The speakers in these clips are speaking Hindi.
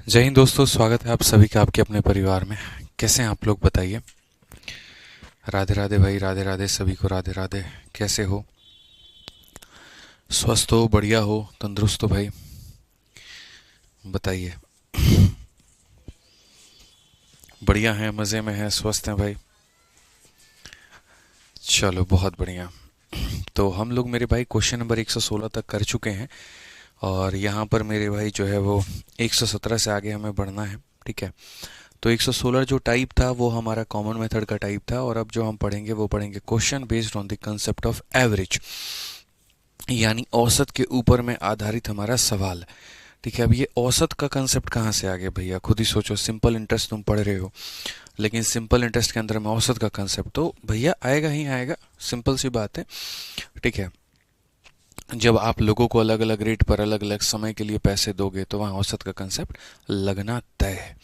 जय हिंद दोस्तों, स्वागत है आप सभी का आपके अपने परिवार में। कैसे हैं आप लोग, बताइए। राधे राधे भाई, राधे राधे सभी को, राधे राधे। कैसे हो? स्वस्थ हो, बढ़िया हो, तंदुरुस्त हो भाई? बताइए। बढ़िया हैं, मज़े में हैं, स्वस्थ हैं भाई। चलो बहुत बढ़िया। तो हम लोग मेरे भाई क्वेश्चन नंबर 116 तक कर चुके हैं। और यहाँ पर मेरे भाई जो है वो 117 से आगे हमें बढ़ना है। ठीक है। तो 116 जो टाइप था वो हमारा कॉमन मेथड का टाइप था, और अब जो हम पढ़ेंगे वो पढ़ेंगे question based on the concept of average, यानी औसत के ऊपर में आधारित हमारा सवाल। ठीक है। अब ये औसत का कंसेप्ट कहाँ से आ गया भैया, खुद ही सोचो। सिंपल इंटरेस्ट तुम पढ़ रहे हो, लेकिन सिंपल इंटरेस्ट के अंदर में औसत का कंसेप्ट तो भैया आएगा ही आएगा। सिंपल सी बात है। ठीक है। जब आप लोगों को अलग अलग रेट पर अलग अलग समय के लिए पैसे दोगे तो वहाँ औसत का कंसेप्ट लगना तय है।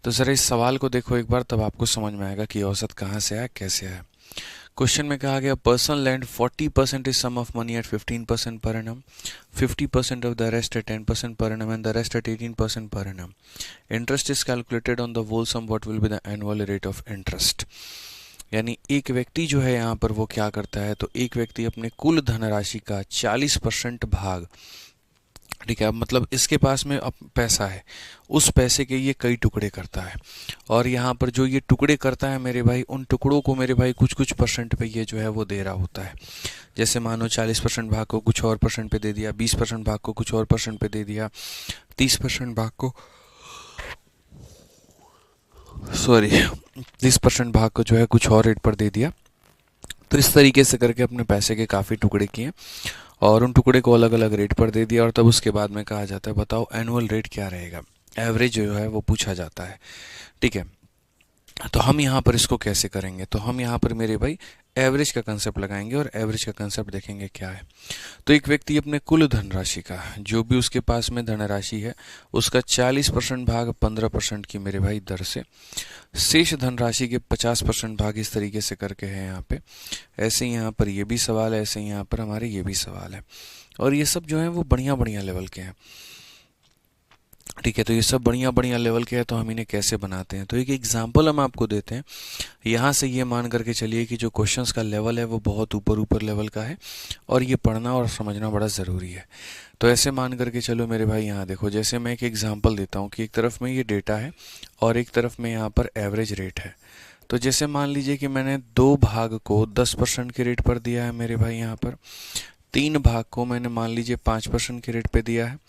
तो ज़रा इस सवाल को देखो एक बार, तब आपको समझ में आएगा कि औसत कहाँ से आया, कैसे आया। क्वेश्चन में कहा गया person lend 40% is sum of money at 15% per annum, 50% of the rest at 10% per annum and the rest at 18% per annum. Interest is calculated on the whole sum, what will be the annual rate of interest. यानी एक व्यक्ति जो है यहाँ पर वो क्या करता है, तो एक व्यक्ति अपने कुल धनराशि का 40% भाग, ठीक है, अब मतलब इसके पास में अब पैसा है, उस पैसे के ये कई टुकड़े करता है। और यहाँ पर जो ये टुकड़े करता है मेरे भाई, उन टुकड़ों को मेरे भाई कुछ कुछ परसेंट पे ये जो है वो दे रहा होता है। जैसे मानो 40% भाग को कुछ और परसेंट पे दे दिया, 20% भाग को कुछ और परसेंट पे दे दिया, 30% भाग को, सॉरी, 30% भाग को जो है कुछ और रेट पर दे दिया। तो इस तरीके से करके अपने पैसे के काफ़ी टुकड़े किए, और उन टुकड़े को अलग अलग रेट पर दे दिया। और तब उसके बाद में कहा जाता है बताओ एनुअल रेट क्या रहेगा, एवरेज जो है वो पूछा जाता है। ठीक है। तो हम यहाँ पर इसको कैसे करेंगे, तो हम यहाँ पर मेरे भाई एवरेज का कंसेप्ट लगाएंगे, और एवरेज का कंसेप्ट देखेंगे क्या है। तो एक व्यक्ति अपने कुल धनराशि का, जो भी उसके पास में धनराशि है, उसका 40% भाग 15% की मेरे भाई दर से, शेष धनराशि के 50% भाग इस तरीके से करके है यहाँ पे। ऐसे ही यहाँ पर ये भी सवाल है, ऐसे ही यहाँ पर हमारे ये भी सवाल है। और ये सब जो है वो बढ़िया बढ़िया लेवल के हैं। ठीक है। तो ये सब बढ़िया बढ़िया लेवल के हैं, तो हम इन्हें कैसे बनाते हैं, तो एक एग्जांपल हम आपको देते हैं। यहाँ से ये मान करके चलिए कि जो क्वेश्चंस का लेवल है वो बहुत ऊपर ऊपर लेवल का है, और ये पढ़ना और समझना बड़ा ज़रूरी है। तो ऐसे मान करके चलो मेरे भाई, यहाँ देखो, जैसे मैं एक एग्जांपल देता हूँ कि एक तरफ में ये डेटा है और एक तरफ में यहाँ पर एवरेज रेट है। तो जैसे मान लीजिए कि मैंने 2 भाग को 10% के रेट पर दिया है मेरे भाई, यहाँ पर 3 भाग को मैंने मान लीजिए 5% के रेट पे दिया है,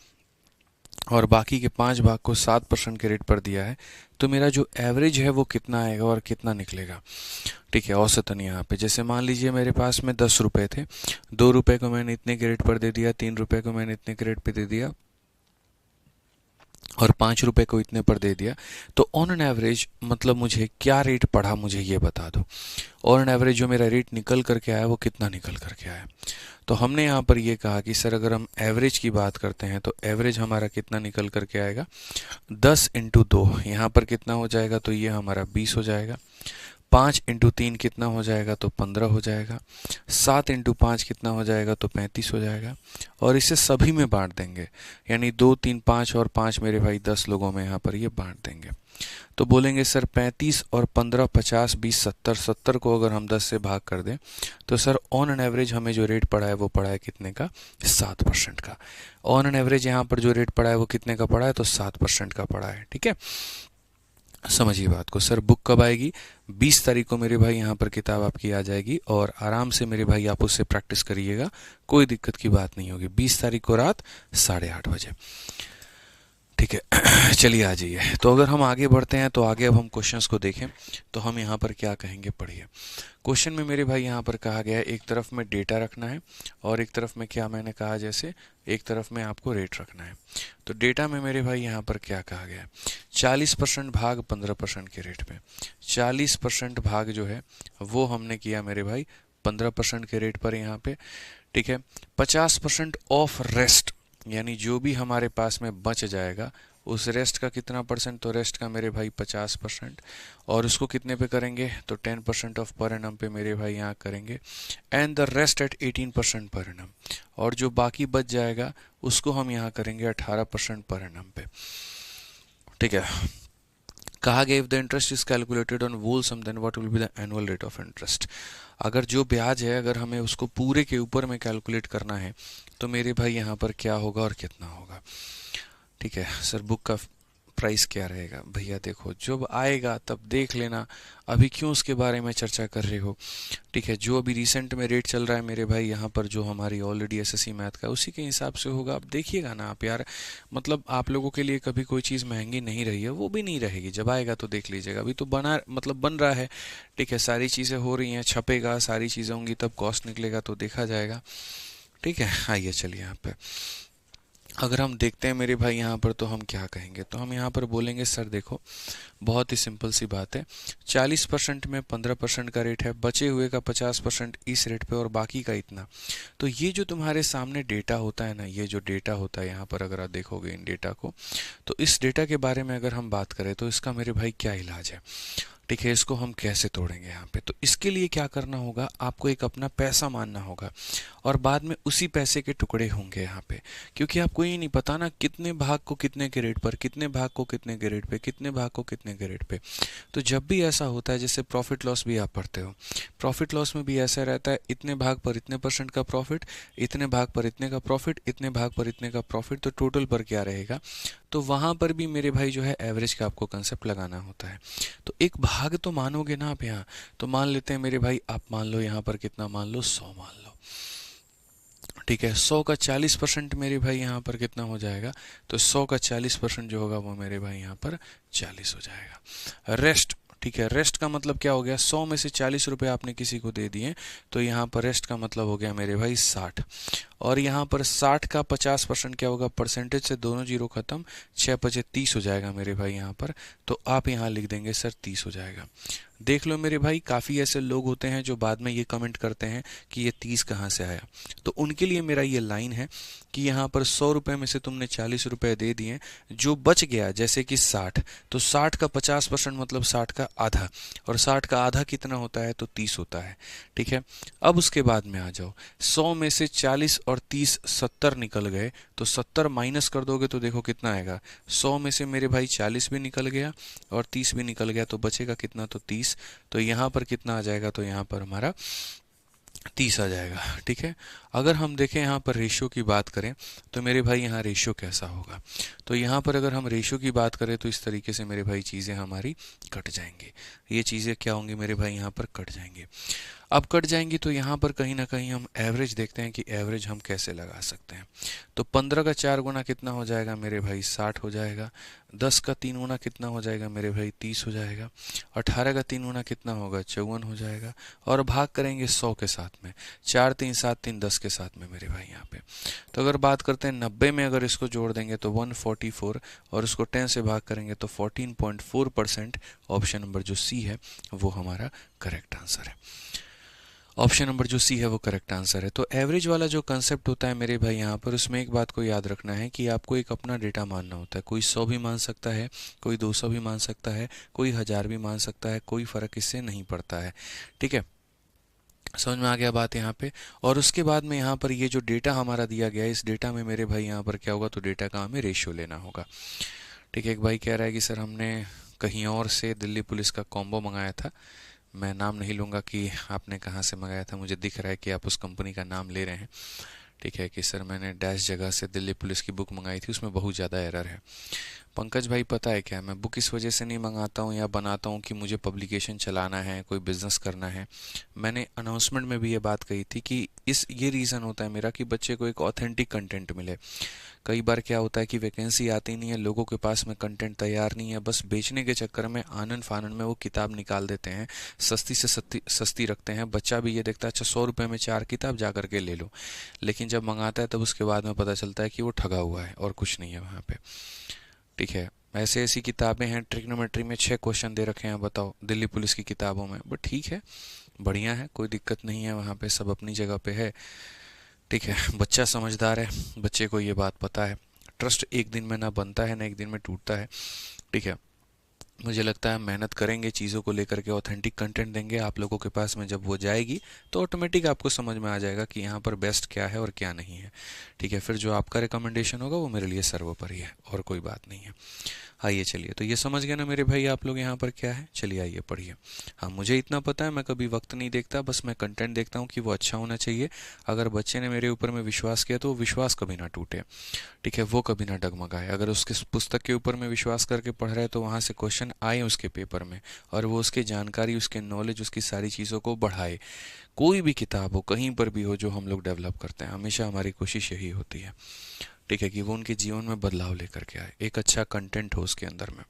और बाकी के 5 भाग को 7% के रेट पर दिया है। तो मेरा जो एवरेज है वो कितना आएगा और कितना निकलेगा। ठीक है। औसतन यहाँ पे जैसे मान लीजिए मेरे पास में 10 रुपये थे, 2 रुपये को मैंने इतने के रेट पर दे दिया, 3 रुपये को मैंने इतने के रेट पे दे दिया, और 5 रुपये को इतने पर दे दिया। तो ऑन एन एवरेज मतलब मुझे क्या रेट पड़ा, मुझे ये बता दो। ऑन एन एवरेज जो मेरा रेट निकल करके आया वो कितना निकल करके आया। तो हमने यहाँ पर ये कहा कि सर अगर हम एवरेज की बात करते हैं तो एवरेज हमारा कितना निकल करके आएगा, 10 × 2, यहाँ पर कितना हो जाएगा, तो ये हमारा 20 हो जाएगा। 5 × 3 कितना हो जाएगा, तो 15 हो जाएगा। 7 × 5 कितना हो जाएगा, तो 35 हो जाएगा। और इसे सभी में बांट देंगे, यानी 2 3 5 और 5 मेरे भाई 10 लोगों में यहाँ पर ये बांट देंगे। तो बोलेंगे सर 35 और 15, 50, 20, 70, 70 को अगर हम 10 से भाग कर दें तो सर ऑन एन एवरेज हमें जो रेट पड़ा है वो पड़ा है कितने का, 7% का। ऑन एन एवरेज यहाँ पर जो रेट पड़ा है वो कितने का पड़ा है, तो 7% का पड़ा है। ठीक है। समझिए बात को। सर बुक कब आएगी, 20 तारीख को मेरे भाई यहाँ पर किताब आपकी आ जाएगी, और आराम से मेरे भाई आप उससे प्रैक्टिस करिएगा, कोई दिक्कत की बात नहीं होगी। 20 तारीख को रात 8:30 बजे। ठीक है। चलिए आ जाइए। तो अगर हम आगे बढ़ते हैं तो आगे अब हम क्वेश्चंस को देखें तो हम यहाँ पर क्या कहेंगे, पढ़िए। क्वेश्चन में मेरे भाई यहाँ पर कहा गया है एक तरफ में डेटा रखना है, और एक तरफ में क्या मैंने कहा, जैसे एक तरफ में आपको रेट रखना है। तो डेटा में मेरे भाई यहाँ पर क्या कहा गया है, 40% भाग 15% के रेट पे। 40% भाग जो है वो हमने किया मेरे भाई 15% के रेट पर यहाँ पे। ठीक है। 50% ऑफ रेस्ट, यानी जो भी हमारे पास में बच जाएगा उस रेस्ट का कितना परसेंट, तो रेस्ट का मेरे भाई 50%, और उसको कितने पे करेंगे, तो 10% ऑफ पर एनम पे मेरे भाई यहाँ करेंगे, and the rest at 18% per annum. और जो बाकी बच जाएगा उसको हम यहाँ करेंगे 18% पर एनम पे। ठीक है, कहा गया if the interest is calculated on whole sum then what will be the annual rate of interest. अगर जो ब्याज है अगर हमें उसको पूरे के ऊपर में कैलकुलेट करना है तो मेरे भाई यहाँ पर क्या होगा और कितना होगा। ठीक है सर, बुक का प्राइस क्या रहेगा? भैया देखो, जब आएगा तब देख लेना, अभी क्यों उसके बारे में चर्चा कर रहे हो। ठीक है, जो अभी रिसेंट में रेट चल रहा है मेरे भाई यहाँ पर, जो हमारी ऑलरेडी एसएससी मैथ का, उसी के हिसाब से होगा। अब देखिएगा ना आप यार, मतलब आप लोगों के लिए कभी कोई चीज़ महंगी नहीं रही है, वो भी नहीं रहेगी, जब आएगा तो देख लीजिएगा। अभी तो बना मतलब बन रहा है। ठीक है, सारी चीज़ें हो रही हैं, छपेगा, सारी चीज़ें होंगी, तब कॉस्ट निकलेगा तो देखा जाएगा। ठीक है, आइए चलिए यहाँ पे अगर हम देखते हैं मेरे भाई यहाँ पर, तो हम क्या कहेंगे, तो हम यहाँ पर बोलेंगे सर देखो, बहुत ही सिंपल सी बात है, 40% में 15% का रेट है, बचे हुए का 50% इस रेट पे और बाकी का इतना। तो ये जो तुम्हारे सामने डेटा होता है ना, ये जो डेटा होता है यहाँ पर, अगर आप देखोगे इन डेटा को, तो इस डेटा के बारे में अगर हम बात करें तो इसका मेरे भाई क्या इलाज है। ठीक है, इसको हम कैसे तोड़ेंगे यहाँ पे, तो इसके लिए क्या करना होगा, आपको एक अपना पैसा मानना होगा और बाद में उसी पैसे के टुकड़े होंगे यहाँ पे, क्योंकि आपको ये नहीं पता ना कितने भाग को कितने के रेट पर, कितने भाग को कितने के रेट पे, कितने भाग को कितने के रेट पे। तो जब भी ऐसा होता है, जैसे प्रॉफिट लॉस भी आप पढ़ते हो, प्रॉफिट लॉस में भी ऐसा रहता है, इतने भाग पर इतने % का प्रॉफिट, इतने भाग पर इतने का प्रॉफिट, इतने भाग पर इतने का प्रॉफिट, तो टोटल पर क्या रहेगा। तो वहां पर भी मेरे भाई जो है एवरेज का आपको कंसेप्ट लगाना होता है। तो एक भाग तो मानोगे ना आप यहाँ, तो मान लेते हैं मेरे भाई, आप मान लो यहाँ पर कितना मान लो, 100 मान लो। ठीक है, 100 का 40% मेरे भाई यहाँ पर कितना हो जाएगा, तो 100 का 40% जो होगा वो मेरे भाई यहाँ पर 40 हो जाएगा। रेस्ट, ठीक है, रेस्ट का मतलब क्या हो गया, 100 में से 40 रुपए आपने किसी को दे दिए, तो यहाँ पर रेस्ट का मतलब हो गया मेरे भाई 60। और यहाँ पर 60 का 50% क्या होगा, परसेंटेज से दोनों जीरो खत्म, 6 पचे 30 हो जाएगा मेरे भाई यहाँ पर। तो आप यहाँ लिख देंगे सर 30 हो जाएगा। देख लो मेरे भाई, काफ़ी ऐसे लोग होते हैं जो बाद में ये कमेंट करते हैं कि ये 30 कहाँ से आया। तो उनके लिए मेरा ये लाइन है कि यहाँ पर 100 रुपये में से तुमने 40 रुपये दे दिए, जो बच गया जैसे कि 60, तो 60 का 50% मतलब 60 का आधा, और 60 का आधा कितना होता है, तो 30 होता है। ठीक है, अब उसके बाद में आ जाओ, 100 में से 40 और 30 70 निकल गए, तो 70 माइनस कर दोगे तो देखो कितना आएगा, 100 में से मेरे भाई 40 भी निकल गया और 30 भी निकल गया, तो बचेगा कितना, तो 30। तो यहाँ पर कितना आ जाएगा, तो यहाँ पर हमारा 30 आ जाएगा। ठीक है, अगर हम देखें यहाँ पर रेशियो की बात करें, तो मेरे भाई यहाँ रेशियो कैसा होगा, तो यहाँ पर अगर हम रेशियो की बात करें तो इस तरीके से मेरे भाई चीज़ें हमारी कट जाएंगी। ये चीज़ें क्या होंगी मेरे भाई, यहाँ पर कट जाएंगी। अब कट जाएंगी तो यहाँ पर कहीं ना कहीं हम एवरेज देखते हैं कि एवरेज हम कैसे लगा सकते हैं। तो 15 का 4 गुना कितना हो जाएगा मेरे भाई, 60 हो जाएगा। 10 का 3 गुना कितना हो जाएगा मेरे भाई, 30 हो जाएगा। 18 का 3 गुना कितना होगा, 54 हो जाएगा। और भाग करेंगे 100 के साथ में, 4 3 7 3 10 के साथ में मेरे भाई यहाँ पे। तो अगर बात करते हैं 90 में, अगर इसको जोड़ देंगे तो 144, और इसको 10 से भाग करेंगे तो 14.4%। ऑप्शन नंबर जो सी है वो हमारा करेक्ट आंसर है। ऑप्शन नंबर जो सी है वो करेक्ट आंसर है। तो एवरेज वाला जो कंसेप्ट होता है मेरे भाई यहाँ पर, उसमें एक बात को याद रखना है कि आपको एक अपना डेटा मानना होता है। कोई 100 भी मान सकता है, कोई 200 भी मान सकता है, कोई 1000 भी मान सकता है, कोई फर्क इससे नहीं पड़ता है। ठीक है, समझ में आ गया बात यहाँ पे। और उसके बाद में यहाँ पर ये जो डेटा हमारा दिया गया है, इस डेटा में मेरे भाई यहाँ पर क्या होगा, तो डेटा का हमें रेशियो लेना होगा। ठीक है, एक भाई कह रहा है कि सर हमने कहीं और से दिल्ली पुलिस का कॉम्बो मंगाया था। मैं नाम नहीं लूँगा कि आपने कहाँ से मंगाया था, मुझे दिख रहा है कि आप उस कंपनी का नाम ले रहे हैं। ठीक है, कि सर मैंने डैश जगह से दिल्ली पुलिस की बुक मंगाई थी, उसमें बहुत ज़्यादा एरर है। पंकज भाई पता है क्या, मैं बुक इस वजह से नहीं मंगाता हूँ या बनाता हूँ कि मुझे पब्लिकेशन चलाना है, कोई बिजनेस करना है। मैंने अनाउंसमेंट में भी ये बात कही थी कि ये रीज़न होता है मेरा कि बच्चे को एक ऑथेंटिक कंटेंट मिले। कई बार क्या होता है कि वैकेंसी आती नहीं है, लोगों के पास में कंटेंट तैयार नहीं है, बस बेचने के चक्कर में आनन फानन में वो किताब निकाल देते हैं, सस्ती से सस्ती रखते हैं। बच्चा भी ये देखता है अच्छा 100 रुपये में 4 किताब जा करके ले लो, लेकिन जब मंगाता है तब उसके बाद में पता चलता है कि वो ठगा हुआ है और कुछ नहीं है वहाँ पे। ठीक है, ऐसे ऐसी किताबें हैं, ट्रिग्नोमेट्री में 6 क्वेश्चन दे रखे हैं, बताओ दिल्ली पुलिस की किताबों में। बट ठीक है, बढ़िया है, कोई दिक्कत नहीं है, वहाँ पे सब अपनी जगह पे है। ठीक है, बच्चा समझदार है, बच्चे को ये बात पता है। ट्रस्ट एक दिन में ना बनता है ना एक दिन में टूटता है। ठीक है, मुझे लगता है मेहनत करेंगे चीज़ों को लेकर के, ऑथेंटिक कंटेंट देंगे आप लोगों के पास में, जब वो जाएगी तो ऑटोमेटिक आपको समझ में आ जाएगा कि यहाँ पर बेस्ट क्या है और क्या नहीं है। ठीक है, फिर जो आपका रिकमेंडेशन होगा वो मेरे लिए सर्वोपरि है और कोई बात नहीं है। आइए चलिए, तो ये समझ गए ना मेरे भाई आप लोग यहाँ पर क्या है। चलिए आइए पढ़िए। हाँ, मुझे इतना पता है, मैं कभी वक्त नहीं देखता, बस मैं कंटेंट देखता हूँ कि वो अच्छा होना चाहिए। अगर बच्चे ने मेरे ऊपर में विश्वास किया तो वो विश्वास कभी ना टूटे। ठीक है, वो कभी ना डगमगाए। अगर उसके पुस्तक के ऊपर में विश्वास करके पढ़ रहा है तो वहाँ से क्वेश्चन आए उसके पेपर में, और वो उसकी जानकारी, उसके नॉलेज, उसकी सारी चीज़ों को बढ़ाए। कोई भी किताब हो, कहीं पर भी हो, जो हम लोग डेवलप करते हैं, हमेशा हमारी कोशिश यही होती है। ठीक है, कि वो उनके जीवन में बदलाव लेकर के आए, एक अच्छा कंटेंट हो उसके अंदर में।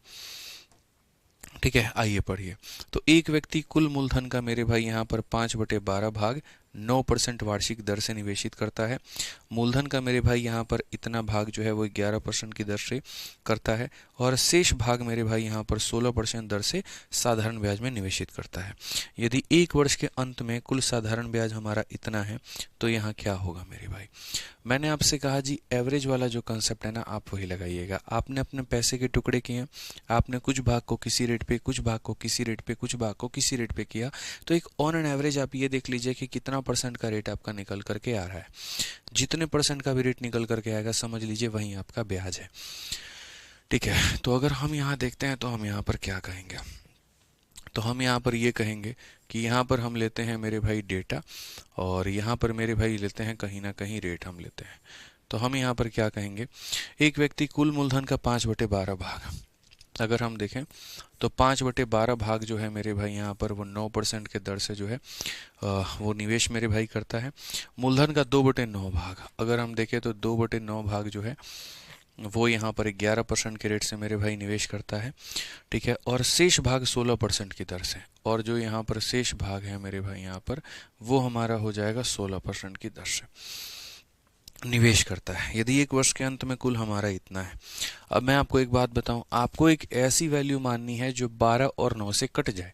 ठीक है, आइए पढ़िए। तो एक व्यक्ति कुल मूलधन का मेरे भाई यहाँ पर 5/12 भाग 9% वार्षिक दर से निवेशित करता है। मूलधन का मेरे भाई यहाँ पर इतना भाग जो है वो 11% की दर से करता है, और शेष भाग मेरे भाई यहाँ पर 16% दर से साधारण ब्याज में निवेशित करता है। यदि एक वर्ष के अंत में कुल साधारण ब्याज हमारा इतना है तो यहाँ क्या होगा मेरे भाई। मैंने आपसे कहा जी, एवरेज वाला जो कंसेप्ट है ना, आप वही लगाइएगा। आपने अपने पैसे के टुकड़े किए, आपने कुछ भाग को किसी रेट पे, कुछ भाग को किसी रेट पे, कुछ भाग को किसी रेट पे किया, तो एक ऑन एन एवरेज आप ये देख लीजिए कि कितना परसेंट का रेट आपका निकल करके आ रहा है। जितने परसेंट का भी रेट निकल करके आएगा, समझ लीजिए वही आपका ब्याज है। ठीक है, तो अगर हम यहाँ देखते हैं तो हम यहाँ पर क्या कहेंगे, तो हम यहाँ पर ये कहेंगे कि यहाँ पर हम लेते हैं मेरे भाई डेटा, और यहाँ पर मेरे भाई लेते हैं कहीं ना कहीं रेट हम लेते हैं। तो हम यहाँ पर क्या कहेंगे, एक व्यक्ति कुल मूलधन का 5/12 भाग, अगर हम देखें तो 5/12 भाग जो है मेरे भाई यहाँ पर वो 9% के दर से जो है वो निवेश मेरे भाई करता है। मूलधन का 2/9 भाग अगर हम देखें तो 2/9 भाग जो है वो यहाँ पर 11% के रेट से मेरे भाई निवेश करता है। ठीक है, और शेष भाग 16% की दर से, और जो यहाँ पर शेष भाग है मेरे भाई यहाँ पर वो हमारा हो जाएगा 16% की दर से निवेश करता है। यदि एक वर्ष के अंत में कुल हमारा इतना है। अब मैं आपको एक बात बताऊं, आपको एक ऐसी वैल्यू माननी है जो 12 और 9 से कट जाए,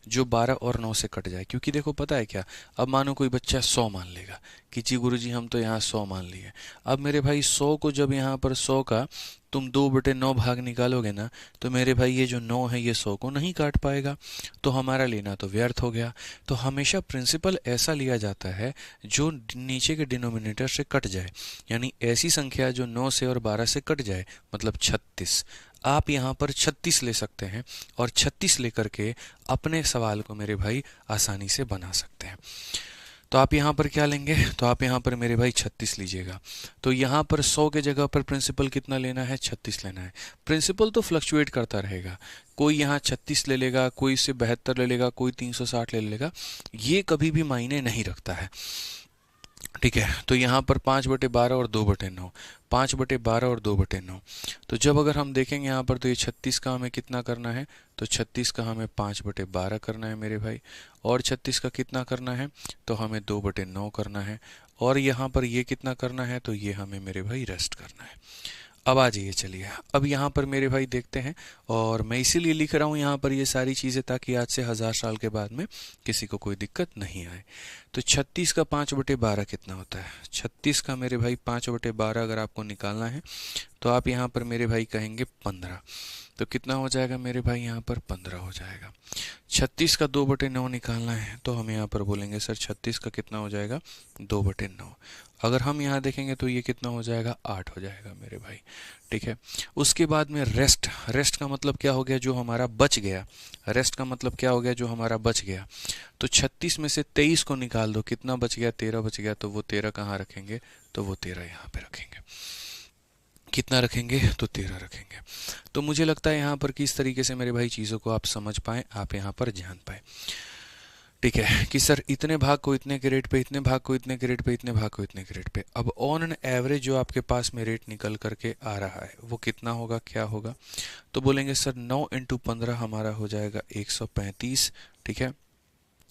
जो 12 और 9 से कट जाए। क्योंकि देखो पता है क्या, अब मानो कोई बच्चा 100 मान लेगा कि जी गुरुजी हम तो यहाँ 100 मान लिए। अब मेरे भाई 100 को जब यहाँ पर 100 का तुम 2/9 भाग निकालोगे ना, तो मेरे भाई ये जो 9 है ये 100 को नहीं काट पाएगा, तो हमारा लेना तो व्यर्थ हो गया। तो हमेशा प्रिंसिपल ऐसा लिया जाता है जो नीचे के डिनोमिनेटर से कट जाए, यानी ऐसी संख्या जो 9 से और 12 से कट जाए, मतलब 36। आप यहाँ पर 36 ले सकते हैं, और 36 लेकर के अपने सवाल को मेरे भाई आसानी से बना सकते हैं। तो आप यहाँ पर क्या लेंगे, तो आप यहाँ पर मेरे भाई 36 लीजिएगा। तो यहाँ पर 100 के जगह पर प्रिंसिपल कितना लेना है, 36 लेना है। प्रिंसिपल तो फ्लक्चुएट करता रहेगा, कोई यहाँ 36 ले लेगा, कोई से 72 ले लेगा, कोई 360 ले लेगा, ये कभी भी मायने नहीं रखता है। ठीक है, तो यहाँ पर 5/12 और 2/9, 5/12 और 2/9। तो जब अगर हम देखेंगे यहाँ पर, तो ये 36 का हमें कितना करना है, तो 36 का हमें 5/12 करना है मेरे भाई, और 36 का कितना करना है, तो हमें 2/9 करना है, और यहाँ पर ये कितना करना है, तो ये हमें मेरे भाई रेस्ट करना है। अब आ जाइए, चलिए अब यहाँ पर मेरे भाई देखते हैं, और मैं इसीलिए लिख रहा हूँ यहाँ पर ये सारी चीज़ें, ताकि आज से 1000 साल के बाद में किसी को कोई दिक्कत नहीं आए। तो 36 का 5/12 कितना होता है, 36 का मेरे भाई 5/12 अगर आपको निकालना है तो आप यहाँ पर मेरे भाई कहेंगे 15। तो कितना हो जाएगा मेरे भाई यहाँ पर 15 हो जाएगा। 36 का 2/9 निकालना है तो हम यहाँ पर बोलेंगे सर 36 का कितना हो जाएगा, 2/9। अगर हम यहाँ देखेंगे तो ये कितना हो जाएगा, 8 हो जाएगा मेरे भाई। ठीक है, उसके बाद में रेस्ट, रेस्ट का मतलब क्या हो गया, जो हमारा बच गया। रेस्ट का मतलब क्या हो गया, जो हमारा बच गया। तो 36 में से 23 को निकाल दो, कितना बच गया, 13 बच गया। तो वो 13 कहाँ रखेंगे, तो वो 13 यहाँ पे रखेंगे। कितना रखेंगे, तो 13 रखेंगे। तो मुझे लगता है यहाँ पर किस तरीके से मेरे भाई चीज़ों को आप समझ पाएँ, आप यहाँ पर जान पाए। ठीक है, कि सर इतने भाग को इतने के रेट पे, इतने भाग को इतने के रेट पे, इतने भाग को इतने के रेट पे। अब ऑन एन एवरेज जो आपके पास में रेट निकल करके आ रहा है वो कितना होगा, क्या होगा, तो बोलेंगे सर 9 × 15 हमारा हो जाएगा 135। ठीक है,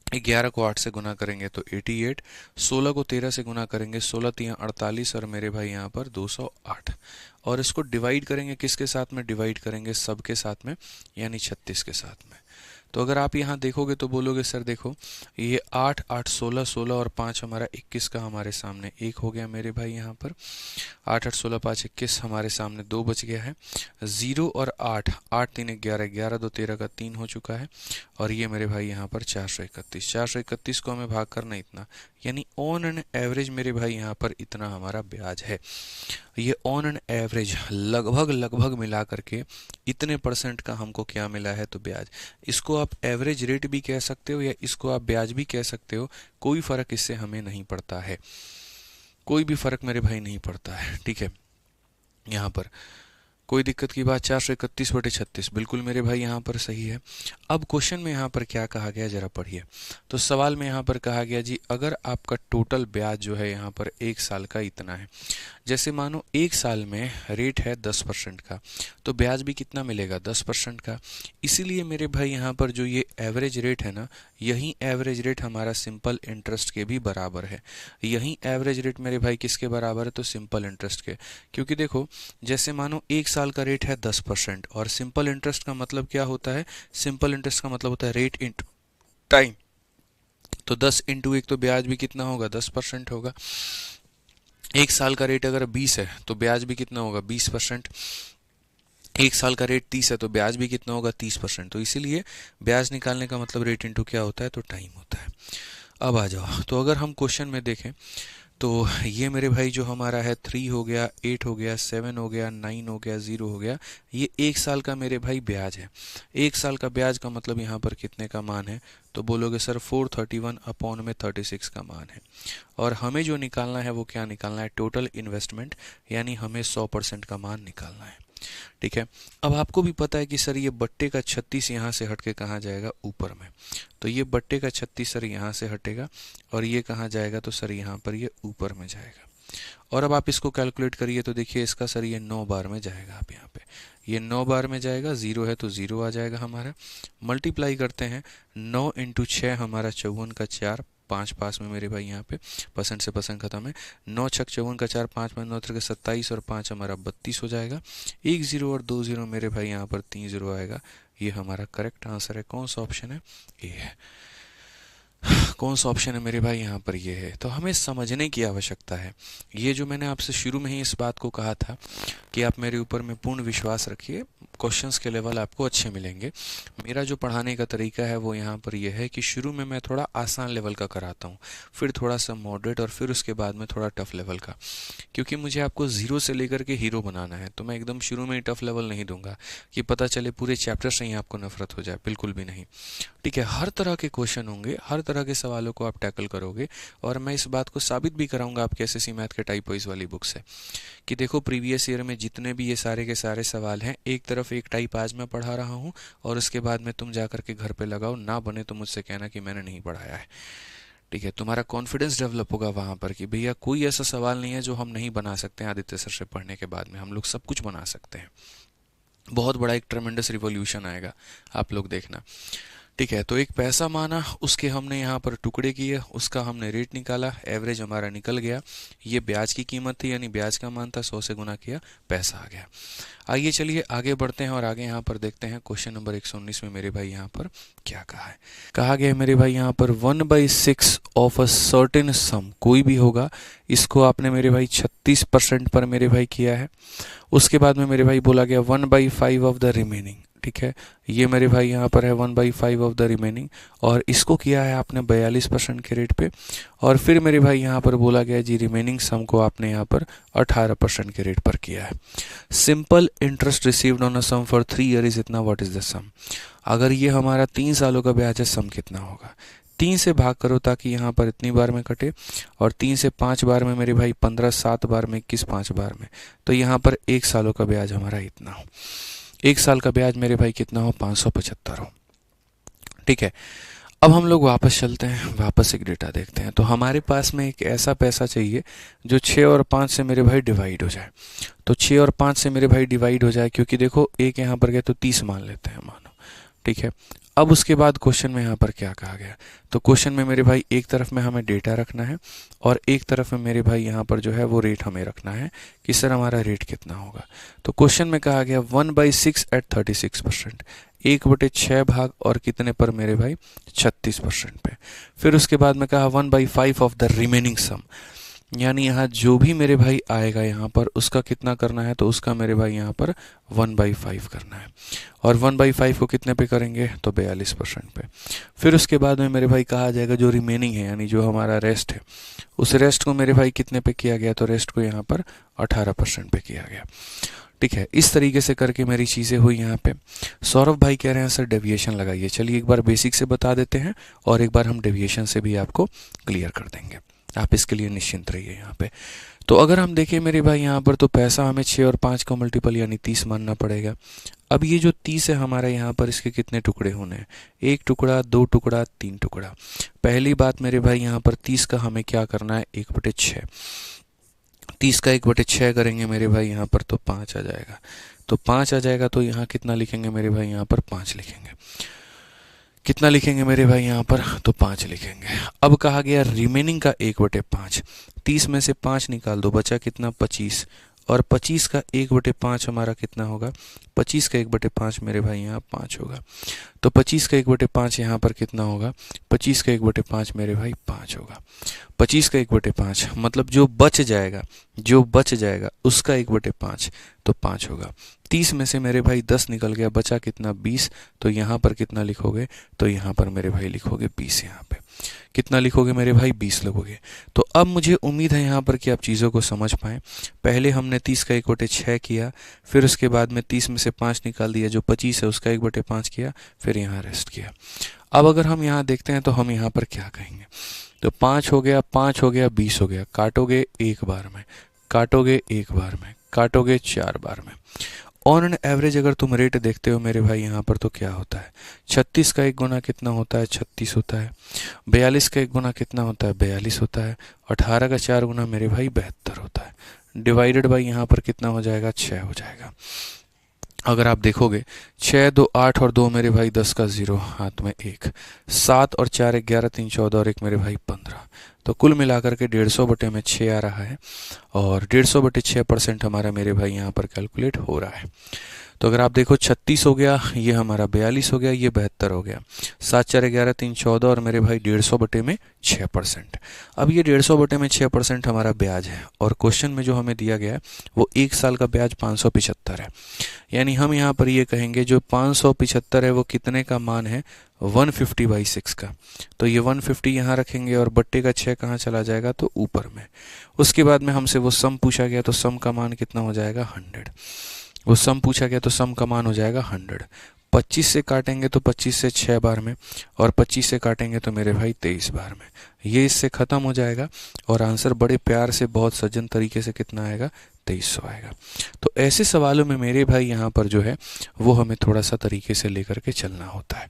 11 को 8 से गुना करेंगे तो 88, 16 को 13 से गुना करेंगे, 16 × 3 = 48, और मेरे भाई यहाँ पर 208। और इसको डिवाइड करेंगे किसके साथ में, डिवाइड करेंगे सबके साथ में, यानी 36 के साथ में। तो अगर आप यहाँ देखोगे तो बोलोगे सर देखो ये 8 8 16 16 और 5 हमारा 21 का हमारे सामने एक हो गया मेरे भाई। यहाँ पर 8 8 16 5 21 हमारे सामने 2 बच गया है। 0 और 8 8 3 11 11 2 13 का 3 हो चुका है। और ये मेरे भाई यहाँ पर 431 431 को हमें भाग करना इतना, यानी ऑन एन एवरेज मेरे भाई यहाँ पर इतना हमारा ब्याज है। ये ऑन एन एवरेज लगभग मिला करके इतने परसेंट का हमको क्या मिला है तो ब्याज। इसको आप एवरेज रेट भी कह सकते हो या इसको आप ब्याज भी कह सकते हो, कोई फर्क इससे हमें नहीं पड़ता है, कोई भी फर्क मेरे भाई नहीं पड़ता है। ठीक है, यहाँ पर कोई दिक्कत की बात। 431/36 बिल्कुल मेरे भाई यहाँ पर सही है। अब क्वेश्चन में यहाँ पर क्या कहा गया जरा पढ़िए। तो सवाल में यहाँ पर कहा गया जी अगर आपका टोटल ब्याज जो है यहाँ पर 1 साल का इतना है, जैसे मानो 1 साल में रेट है 10% का, तो ब्याज भी कितना मिलेगा 10% का। इसीलिए मेरे भाई यहाँ पर जो ये एवरेज रेट है ना, यही एवरेज रेट हमारा सिंपल इंटरेस्ट के भी बराबर है। यही एवरेज रेट मेरे भाई किसके बराबर है तो सिंपल इंटरेस्ट के। क्योंकि देखो जैसे मानो 1 साल का रेट है 10% और सिंपल इंटरेस्ट का मतलब क्या होता है, सिंपल इंटरेस्ट का मतलब होता है रेट इंटू टाइम। तो 10 इंटू 1 तो ब्याज भी कितना होगा 10% होगा। 1 साल का रेट अगर 20 है तो ब्याज भी कितना होगा 20%। 1 साल का रेट 30 है तो ब्याज भी कितना होगा 30%। तो इसीलिए ब्याज निकालने का मतलब रेट इंटू क्या होता है तो टाइम होता है। अब आ जाओ, तो अगर हम क्वेश्चन में देखें तो ये मेरे भाई जो हमारा है 3 हो गया, 8 हो गया, 7 हो गया, 9 हो गया, 0 हो गया, ये 1 साल का मेरे भाई ब्याज है। 1 साल का ब्याज का मतलब यहाँ पर कितने का मान है तो बोलोगे सर 431/36 का मान है। और हमें जो निकालना है वो क्या निकालना है, टोटल इन्वेस्टमेंट, यानी हमें 100% का मान निकालना है। ठीक है, अब आपको भी पता है कि सर ये बट्टे का 36 यहाँ से हट के कहाँ जाएगा ऊपर में, तो ये बट्टे का 36 सर यहाँ से हटेगा और ये कहाँ जाएगा तो सर यहाँ पर ये ऊपर में जाएगा। और अब आप इसको कैलकुलेट करिए तो देखिए इसका सर ये 9 बार में जाएगा। आप यहाँ पे ये 9 बार में जाएगा, 0 है तो 0 आ जाएगा हमारा। मल्टीप्लाई करते हैं 9 इंटू 6 हमारा 54 का 4, 5 पास में मेरे भाई यहाँ पे परसेंट से परसेंट खत्म है। 9 छक 54 का 4, 5 में 9 के 27 और 5 हमारा 32 हो जाएगा। 1 0 और 2 0 मेरे भाई यहाँ पर 3 0 आएगा। ये हमारा करेक्ट आंसर है। कौन सा ऑप्शन है, ये है। कौन सा ऑप्शन है मेरे भाई यहाँ पर ये है। तो हमें समझने की आवश्यकता है। ये जो मैंने आपसे शुरू में ही इस बात को कहा था कि आप मेरे ऊपर में पूर्ण विश्वास रखिए, क्वेश्चंस के लेवल आपको अच्छे मिलेंगे। मेरा जो पढ़ाने का तरीका है वो यहाँ पर यह है कि शुरू में मैं थोड़ा आसान लेवल का कराता हूँ, फिर थोड़ा सा मॉडरेट और फिर उसके बाद में थोड़ा टफ लेवल का, क्योंकि मुझे आपको 0 से लेकर के हीरो बनाना है। तो मैं एकदम शुरू में ही टफ लेवल नहीं दूंगा कि पता चले पूरे चैप्टर से ही आपको नफरत हो जाए, बिल्कुल भी नहीं। ठीक है, हर तरह के क्वेश्चन होंगे, हर तरह के सवालों को आप टैकल करोगे। और मैं इस बात को साबित भी कराऊंगा आपके एसएससी मैथ के टाइप वाइज वाली बुक से कि देखो प्रीवियस ईयर में जितने भी ये सारे के सारे सवाल हैं, एक तरफ एक टाइप आज मैं पढ़ा रहा हूँ और उसके बाद में तुम जाकर के घर पे लगाओ, ना बने तो मुझसे कहना कि मैंने नहीं पढ़ाया है। ठीक है, तुम्हारा कॉन्फिडेंस डेवलप होगा वहां पर कि भैया कोई ऐसा सवाल नहीं है जो हम नहीं बना सकते हैं। आदित्य सर से पढ़ने के बाद में हम लोग सब कुछ बना सकते हैं। बहुत बड़ा एक ट्रेमेंडस रिवॉल्यूशन आएगा, आप लोग देखना। ठीक है, तो एक पैसा माना, उसके हमने यहाँ पर टुकड़े किए, उसका हमने रेट निकाला, एवरेज हमारा निकल गया। ये ब्याज की कीमत थी, यानी ब्याज का मान था, 100 से गुना किया, पैसा आ गया। आइए चलिए आगे बढ़ते हैं और आगे यहाँ पर देखते हैं क्वेश्चन नंबर 119 में मेरे भाई यहाँ पर क्या कहा है। कहा गया है मेरे भाई यहाँ पर 1/6 ऑफ अ सर्टेन सम, कोई भी होगा, इसको आपने मेरे भाई 36% पर मेरे भाई किया है। उसके बाद में मेरे भाई बोला गया 1/5 ऑफ द रिमेनिंग। ठीक है, ये मेरे भाई यहाँ पर है 1/5 ऑफ द रिमेनिंग और इसको किया है आपने 42% के रेट पे। और फिर मेरे भाई यहाँ पर बोला गया जी रिमेनिंग सम को आपने यहाँ पर 18% के रेट पर किया है। Simple interest received on a sum for 3 year is इतना, व्हाट इज द सम। अगर ये हमारा 3 सालों का ब्याज है, सम कितना होगा। 3 से भाग करो ताकि यहाँ पर इतनी बार में कटे, और 3 से 5 बार में मेरे भाई 15, 7 बार में 21, 5 बार में, तो यहाँ पर 1 सालों का ब्याज हमारा इतना हो। 1 साल का ब्याज मेरे भाई कितना हो, 575 हो। ठीक है, अब हम लोग वापस चलते हैं, वापस एक डेटा देखते हैं। तो हमारे पास में एक ऐसा पैसा चाहिए जो 6 और 5 से मेरे भाई डिवाइड हो जाए। तो 6 और 5 से मेरे भाई डिवाइड हो जाए, क्योंकि देखो एक यहाँ पर गया तो 30 मान लेते हैं मानो। ठीक है, अब उसके बाद क्वेश्चन में यहाँ पर क्या कहा गया, तो क्वेश्चन में मेरे भाई एक तरफ में हमें डेटा रखना है और एक तरफ में मेरे भाई यहाँ पर जो है वो रेट हमें रखना है कि सर हमारा रेट कितना होगा। तो क्वेश्चन में कहा गया 1/6 एट 36%, 1/6 भाग और कितने पर मेरे भाई 36% पे। फिर उसके बाद में कहा 1/5 ऑफ द रिमेनिंग सम, यानी यहाँ जो भी मेरे भाई आएगा यहाँ पर उसका कितना करना है, तो उसका मेरे भाई यहाँ पर 1/5 करना है। और 1/5 को कितने पे करेंगे, तो 42% पे। फिर उसके बाद में मेरे भाई कहा जाएगा जो रिमेनिंग है यानी जो हमारा रेस्ट है, उस रेस्ट को मेरे भाई कितने पे किया गया, तो रेस्ट को यहाँ पर 18% पे किया गया। ठीक है, इस तरीके से करके मेरी चीज़ें हुई यहाँ पे। सौरभ भाई कह रहे हैं सर डेविएशन लगाइए। चलिए एक बार बेसिक से बता देते हैं और एक बार हम डेविएशन से भी आपको क्लियर कर देंगे, आप इसके लिए निश्चिंत रहिए यहाँ पे। तो अगर हम देखें मेरे भाई यहाँ पर, तो पैसा हमें 6 और 5 का मल्टीपल यानी 30 मानना पड़ेगा। अब ये जो 30 है हमारा यहाँ पर, इसके कितने टुकड़े होने हैं, 1 टुकड़ा, 2 टुकड़ा, 3 टुकड़ा। पहली बात मेरे भाई यहाँ पर 30 का हमें क्या करना है, 1/6। 30 का 1/6 करेंगे मेरे भाई यहाँ पर, तो 5 आ जाएगा। तो 5 आ जाएगा तो यहाँ कितना लिखेंगे मेरे भाई, यहाँ पर 5 लिखेंगे। कितना लिखेंगे मेरे भाई यहाँ पर, तो 5 लिखेंगे। अब कहा गया रिमेनिंग का 1/5, 30 में से 5 निकाल दो, बचा कितना, 25। और 25 का 1/5 हमारा कितना होगा, 25 का 1/5 मेरे भाई यहाँ 5 होगा। तो 25 का 1/5 यहाँ पर कितना होगा, 25 का 1/5 मेरे भाई 5 होगा। 25 का 1/5 मतलब जो बच जाएगा उसका 1/5 तो 5 होगा। 30 में से मेरे भाई 10 निकल गया, बचा कितना, 20। तो यहाँ पर कितना लिखोगे, तो यहाँ पर मेरे भाई लिखोगे 20। यहाँ पे कितना लिखोगे मेरे भाई, 20 लिखोगे। तो अब मुझे उम्मीद है यहाँ पर कि आप चीज़ों को समझ पाएँ। पहले हमने 30 का 1/6 किया, फिर उसके बाद में 30 में से 5 निकाल दिया, जो 25 है उसका 1/5 किया, फिर यहाँ रेस्ट किया। अब अगर हम यहाँ देखते हैं तो हम यहाँ पर क्या कहेंगे, तो 5 हो गया, 5 हो गया, 20 हो गया, काटोगे एक बार में, काटोगे एक बार में, काटोगे 4 बार में। ऑन एन एवरेज अगर तुम रेट देखते हो मेरे भाई यहाँ पर, तो क्या होता है, 36 का 1 गुना कितना होता है, 36 होता है। 42 का 1 गुना कितना होता है, 42 होता है। 18 का 4 गुना मेरे भाई 72 होता है। डिवाइडेड बाई यहाँ पर कितना हो जाएगा, 6 हो जाएगा। अगर आप देखोगे 6 2 8 और 2 मेरे भाई 10 का 0, हाथ में 1, 7 और 4 11, 3 14 और 1 मेरे भाई 15। तो कुल मिलाकर के 150/6 आ रहा है और 150/6% हमारा मेरे भाई यहाँ पर कैलकुलेट हो रहा है। तो अगर आप देखो 36 हो गया, ये हमारा 42 हो गया, ये 72 हो गया, 7 4 11 3 14 और मेरे भाई 150/6%। अब ये 150/6% हमारा ब्याज है और क्वेश्चन में जो हमें दिया गया है वो 1 साल का ब्याज 575 है। यानी हम यहाँ पर ये कहेंगे जो 575 है वो कितने का मान है, 150/6 का। तो ये 150 यहाँ रखेंगे और बट्टे का 6 कहाँ चला जाएगा, तो ऊपर में। उसके बाद में हमसे वो सम पूछा गया, तो सम का मान कितना हो जाएगा, 100। वो सम पूछा गया तो सम का मान हो जाएगा 100। 25 से काटेंगे तो 25 से 6 बार में, और 25 से काटेंगे तो मेरे भाई 23 बार में। ये इससे ख़त्म हो जाएगा और आंसर बड़े प्यार से बहुत सज्जन तरीके से कितना आएगा, 2300 आएगा। तो ऐसे सवालों में मेरे भाई यहाँ पर जो है वो हमें थोड़ा सा तरीके से लेकर के चलना होता है।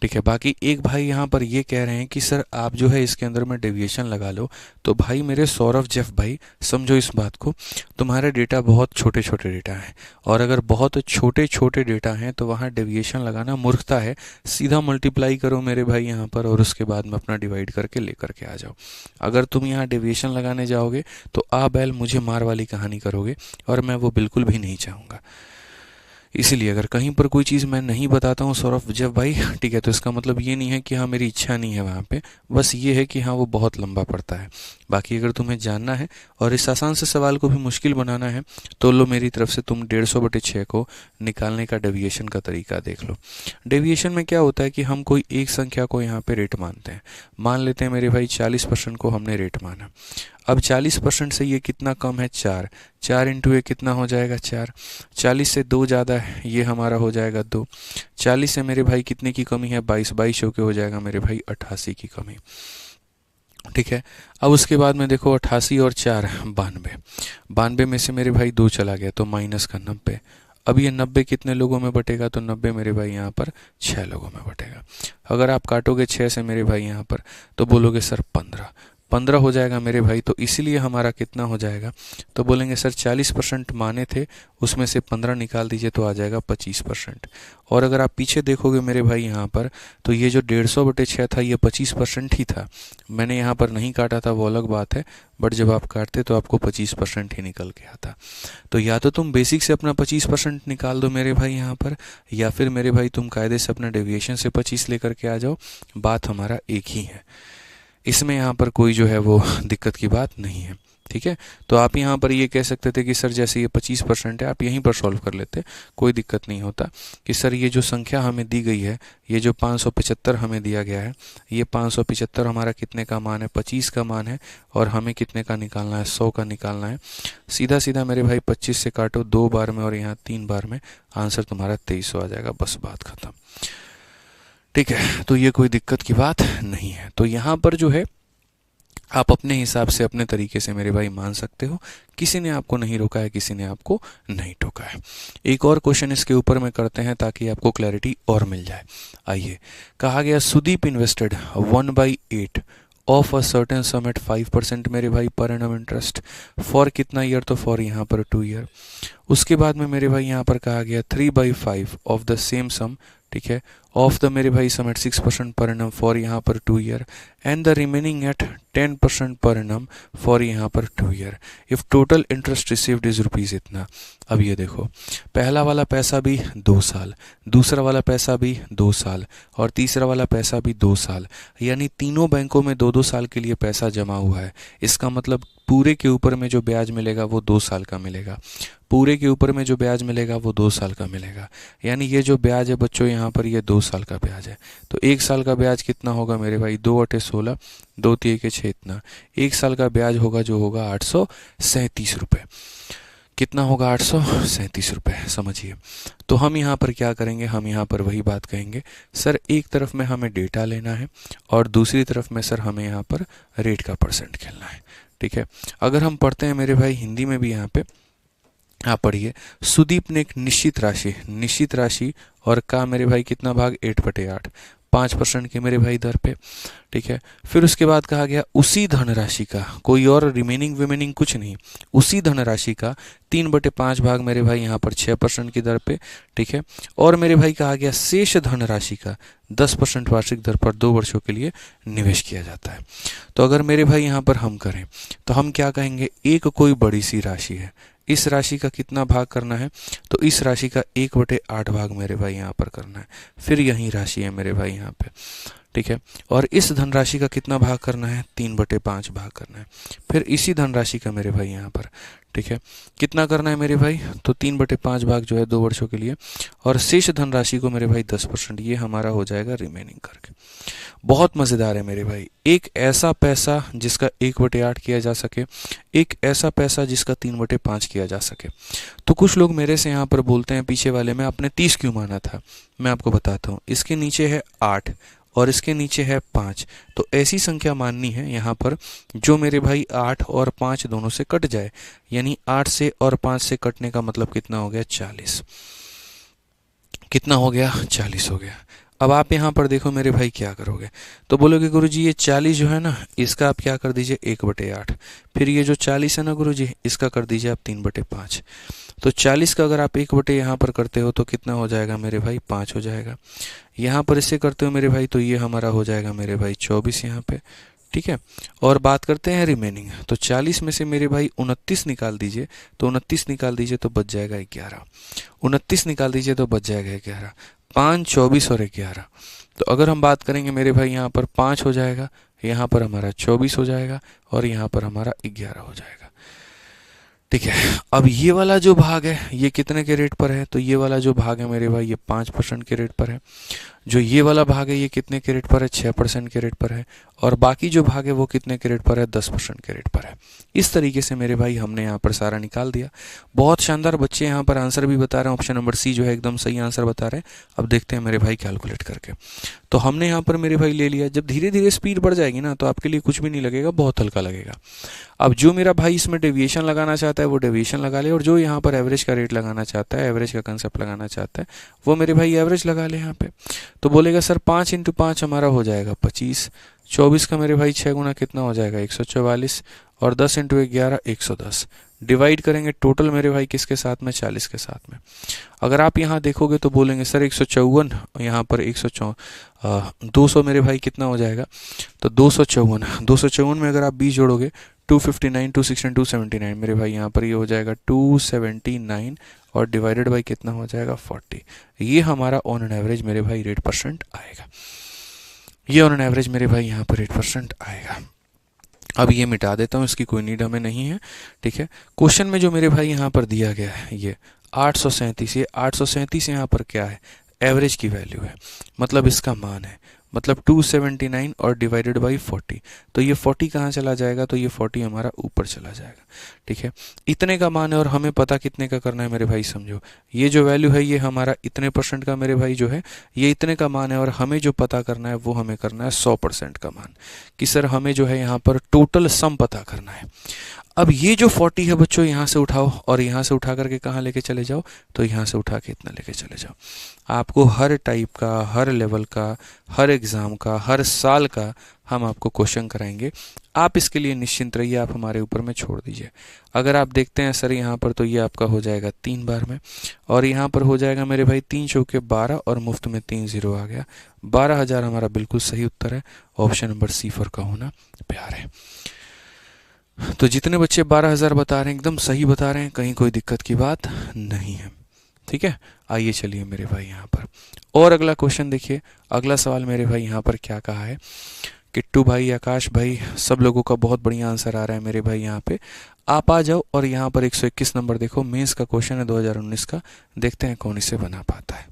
ठीक है, बाकी एक भाई यहाँ पर ये कह रहे हैं कि सर आप जो है इसके अंदर में डेविएशन लगा लो। तो भाई मेरे सौरभ जेफ भाई समझो इस बात को, तुम्हारे डेटा बहुत छोटे छोटे डेटा हैं और अगर बहुत छोटे छोटे डेटा हैं तो वहाँ डेविएशन लगाना मूर्खता है। सीधा मल्टीप्लाई करो मेरे भाई यहाँ पर और उसके बाद में अपना डिवाइड करके लेकर के आ जाओ। अगर तुम यहाँ डेविएशन लगाने जाओगे तो आ बैल मुझे मार वाली कहानी करोगे और मैं वो बिल्कुल भी नहीं चाहूँगा। इसीलिए अगर कहीं पर कोई चीज़ मैं नहीं बताता हूँ सौरभ जब भाई, ठीक है, तो इसका मतलब ये नहीं है कि हाँ मेरी इच्छा नहीं है वहाँ पे, बस ये है कि हाँ वो बहुत लंबा पड़ता है। बाकी अगर तुम्हें जानना है और इस आसान से सवाल को भी मुश्किल बनाना है तो लो मेरी तरफ से तुम 150/6 को निकालने का डेविएशन का तरीका देख लो। डेविएशन में क्या होता है कि हम कोई एक संख्या को यहाँ पे रेट मानते हैं। मान लेते हैं मेरे भाई 40% को हमने रेट माना। अब 40% से ये कितना कम है, 4 4 इंटू ये कितना हो जाएगा, 4। 40 से 2 ज़्यादा है, ये हमारा हो जाएगा 2। 40 से मेरे भाई कितने की कमी है, 22 22 होके हो जाएगा मेरे भाई 88 की कमी। ठीक है, अब उसके बाद में देखो 88 और 4 92। 92 में से मेरे भाई 2 चला गया तो माइनस का 90। अब ये 90 कितने लोगों में बटेगा, तो 90 मेरे भाई यहाँ पर 6 लोगों में बटेगा। अगर आप काटोगे 6 से मेरे भाई यहाँ पर तो बोलोगे सर 15। 15 हो जाएगा मेरे भाई, तो इसीलिए हमारा कितना हो जाएगा, तो बोलेंगे सर 40% माने थे, उसमें से 15 निकाल दीजिए तो आ जाएगा 25%। और अगर आप पीछे देखोगे मेरे भाई यहाँ पर, तो ये जो 150/6 था ये 25% ही था। मैंने यहाँ पर नहीं काटा था वो अलग बात है, बट जब आप काटते तो आपको 25% ही निकल के आता। तो या तो तुम बेसिक से अपना 25% निकाल दो मेरे भाई यहाँ पर, या फिर मेरे भाई तुम कायदे से अपना डेविएशन से 25 लेकर के आ जाओ, बात हमारा एक ही है। इसमें यहाँ पर कोई जो है वो दिक्कत की बात नहीं है, ठीक है। तो आप यहाँ पर ये कह सकते थे कि सर जैसे ये 25% है, आप यहीं पर सॉल्व कर लेते, कोई दिक्कत नहीं होता कि सर ये जो संख्या हमें दी गई है, ये जो 575 हमें दिया गया है, ये 575 हमारा कितने का मान है, 25 का मान है, और हमें कितने का निकालना है, 100 का निकालना है। सीधा सीधा मेरे भाई 25 से काटो 2 बार में और यहाँ 3 बार में, आंसर तुम्हारा 2300 आ जाएगा, बस बात खत्म, ठीक है। तो ये कोई दिक्कत की बात नहीं है। तो यहाँ पर जो है आप अपने हिसाब से अपने तरीके से मेरे भाई मान सकते हो, किसी ने आपको नहीं रोका है, किसी ने आपको नहीं टोका है। एक और क्वेश्चन इसके ऊपर में करते हैं ताकि आपको क्लैरिटी और मिल जाए। आइए, कहा गया Sudeep invested 1/8 of a certain sum at 5% मेरे भाई पर एनम इंटरेस्ट फॉर कितना ईयर, तो फॉर यहाँ पर 2 ईयर। उसके बाद में मेरे भाई यहाँ पर कहा गया 3/5 ऑफ द सेम सम, ठीक है, ऑफ द मेरे भाई सम एट 6% पर एनम फॉर यहाँ पर 2 year, and the remaining at 10% per annum for यहाँ पर 2 year. If total interest received is rupees इतना। अब ये देखो, पहला वाला पैसा भी 2 साल, दूसरा वाला पैसा भी 2 साल, और तीसरा वाला पैसा भी 2 साल, यानी तीनों बैंकों में 2-2 साल के लिए पैसा जमा हुआ है। इसका मतलब पूरे के ऊपर में जो ब्याज मिलेगा वो 2 साल का मिलेगा, पूरे के ऊपर में जो ब्याज मिलेगा वो 2 साल का मिलेगा। यानी ये जो ब्याज है बच्चों यहाँ पर, ये 2 साल का ब्याज है। तो 1 साल का ब्याज कितना होगा मेरे भाई, 2/16, 2×3=6, इतना 1 साल का ब्याज होगा जो होगा 837 रुपये। कितना होगा, 837 रुपये, समझिए। तो हम यहाँ पर क्या करेंगे, हम यहाँ पर वही बात कहेंगे, सर एक तरफ में हमें डेटा लेना है और दूसरी तरफ में सर हमें यहाँ पर रेट का परसेंट खेलना है, ठीक है। अगर हम पढ़ते हैं मेरे भाई हिंदी में भी, यहाँ पे आप पढ़िए, सुदीप ने एक निश्चित राशि और का मेरे भाई कितना भाग, 8/8, 5% के मेरे भाई दर पे, ठीक है। फिर उसके बाद कहा गया उसी धनराशि का, कोई और रिमेनिंग कुछ नहीं, उसी धनराशि का 3/5 भाग मेरे भाई यहाँ पर 6% की दर पे, ठीक है। और मेरे भाई कहा गया शेष धनराशि का 10% वार्षिक दर पर 2 वर्षों के लिए निवेश किया जाता है। तो अगर मेरे भाई यहाँ पर हम करें तो हम क्या कहेंगे, एक कोई बड़ी सी राशि है, इस राशि का कितना भाग करना है, तो इस राशि का 1/8 भाग मेरे भाई यहाँ पर करना है। फिर यही राशि है मेरे भाई यहाँ पे, ठीक है। और इस धनराशि का कितना भाग करना है, 3/5 भाग करना है। फिर इसी धनराशि का मेरे भाई यहाँ पर, ठीक है, कितना करना है मेरे भाई, तो 3/5 भाग जो है 2 वर्षों के लिए, और शेष धनराशि को मेरे भाई 10%, ये हमारा हो जाएगा रिमेनिंग करके। बहुत मज़ेदार है मेरे भाई, एक ऐसा पैसा जिसका 1/8 किया जा सके, एक ऐसा पैसा जिसका 3/5 किया जा सके। तो कुछ लोग मेरे से यहाँ पर बोलते हैं पीछे वाले में आपने 30 क्यों माना था, मैं आपको बताता हूँ। इसके नीचे है 8 और इसके नीचे है 5, तो ऐसी संख्या माननी है यहाँ पर जो मेरे भाई 8 और 5 दोनों से कट जाए, यानी 8 से और 5 से कटने का मतलब कितना हो गया, 40। कितना हो गया, 40 हो गया। अब आप यहाँ पर देखो मेरे भाई क्या करोगे, तो बोलोगे गुरुजी ये 40 जो है ना, इसका आप क्या कर दीजिए 1/8, फिर ये जो 40 है ना गुरुजी, इसका कर दीजिए आप 3/5। तो 40 का अगर आप 1/, यहाँ पर करते हो तो कितना हो जाएगा मेरे भाई, 5 हो जाएगा। यहाँ पर इससे करते हो मेरे भाई तो ये हमारा हो जाएगा मेरे भाई 24 यहाँ पे, ठीक है। और बात करते हैं रिमेनिंग, तो 40 में से मेरे भाई 29 निकाल दीजिए, तो 29 निकाल दीजिए तो बच जाएगा 11, 29 निकाल दीजिए तो बच जाएगा 11, 5, 24 और 11। तो अगर हम बात करेंगे मेरे भाई यहाँ पर 5 हो जाएगा, यहाँ पर हमारा 24 हो जाएगा और यहाँ पर हमारा 11 हो जाएगा, ठीक है। अब ये वाला जो भाग है ये कितने के रेट पर है, तो ये वाला जो भाग है मेरे भाई ये 5% के रेट पर है। जो ये वाला भाग है ये कितने के रेट पर है, 6% के रेट पर है। और बाकी जो भाग है वो कितने के रेट पर है, 10% के रेट पर है। इस तरीके से मेरे भाई हमने यहाँ पर सारा निकाल दिया। बहुत शानदार बच्चे यहाँ पर आंसर भी बता रहे हैं, ऑप्शन नंबर सी जो है एकदम सही आंसर बता रहे हैं। अब देखते हैं मेरे भाई कैलकुलेट करके। तो हमने यहाँ पर मेरे भाई ले लिया। जब धीरे धीरे स्पीड बढ़ जाएगी ना तो आपके लिए कुछ भी नहीं लगेगा, बहुत हल्का लगेगा। अब जो मेरा भाई इसमें डेविएशन लगाना चाहता है वो डेविएशन लगा ले, और जो यहाँ पर एवरेज का रेट लगाना चाहता है, एवरेज का कंसेप्ट लगाना चाहता है, वो मेरे भाई एवरेज लगा ले यहाँ पे। तो बोलेगा सर 5 इंटू 5 हमारा हो जाएगा 25, 24 का मेरे भाई 6 गुना कितना हो जाएगा 144, और 10 इंटू 11 110। डिवाइड करेंगे टोटल मेरे भाई किसके साथ में, 40 के साथ में। अगर आप यहाँ देखोगे तो बोलेंगे सर 154, यहाँ पर 200 मेरे भाई कितना हो जाएगा, तो 254 में अगर आप 20 जोड़ोगे 259, 216, 279 मेरे भाई यहाँ पर ये हो जाएगा 279, और डिवाइडेड बाई कितना हो जाएगा 40। ये हमारा ऑन एन एवरेज मेरे भाई रेट परसेंट आएगा। ये ऑन एन एवरेज मेरे भाई यहाँ पर 8% आएगा। अब ये मिटा देता हूँ, इसकी कोई नीड हमें नहीं है, ठीक है। क्वेश्चन में जो मेरे भाई यहाँ पर दिया गया है ये 837, ये 837 यहाँ पर क्या है, एवरेज की वैल्यू है, मतलब इसका मान है, मतलब 279 और डिवाइडेड बाई 40। तो ये 40 कहाँ चला जाएगा, तो ये 40 हमारा ऊपर चला जाएगा, ठीक है। इतने का मान है और हमें पता कितने का करना है मेरे भाई, समझो ये जो वैल्यू है ये हमारा इतने % का मेरे भाई जो है ये इतने का मान है, और हमें जो पता करना है वो हमें करना है 100% का मान, कि सर हमें जो है यहाँ पर टोटल सम पता करना है। अब ये जो 40 है बच्चों यहाँ से उठाओ और यहाँ से उठा करके कहाँ लेके चले जाओ, तो यहाँ से उठा के इतना लेके चले जाओ। आपको हर टाइप का, हर लेवल का, हर एग्ज़ाम का, हर साल का हम आपको क्वेश्चन कराएंगे। आप इसके लिए निश्चिंत रहिए, आप हमारे ऊपर में छोड़ दीजिए। अगर आप देखते हैं सर यहाँ पर, तो ये आपका हो जाएगा 3 बार में, और यहाँ पर हो जाएगा मेरे भाई 3 चौके 12 और मुफ्त में 3 0 आ गया। 12,000 हमारा बिल्कुल सही उत्तर है। ऑप्शन नंबर सी फॉर का होना प्यार है। तो जितने बच्चे 12,000 बता रहे हैं एकदम सही बता रहे हैं, कहीं कोई दिक्कत की बात नहीं है, ठीक है। आइए चलिए मेरे भाई यहाँ पर और अगला क्वेश्चन देखिए। अगला सवाल मेरे भाई यहाँ पर क्या कहा है, किट्टू भाई, आकाश भाई, सब लोगों का बहुत बढ़िया आंसर आ रहा है मेरे भाई यहाँ पे। आप आ जाओ और यहाँ पर 121 नंबर देखो, मेंस का क्वेश्चन है 2019 का, देखते हैं कौन इसे बना पाता है।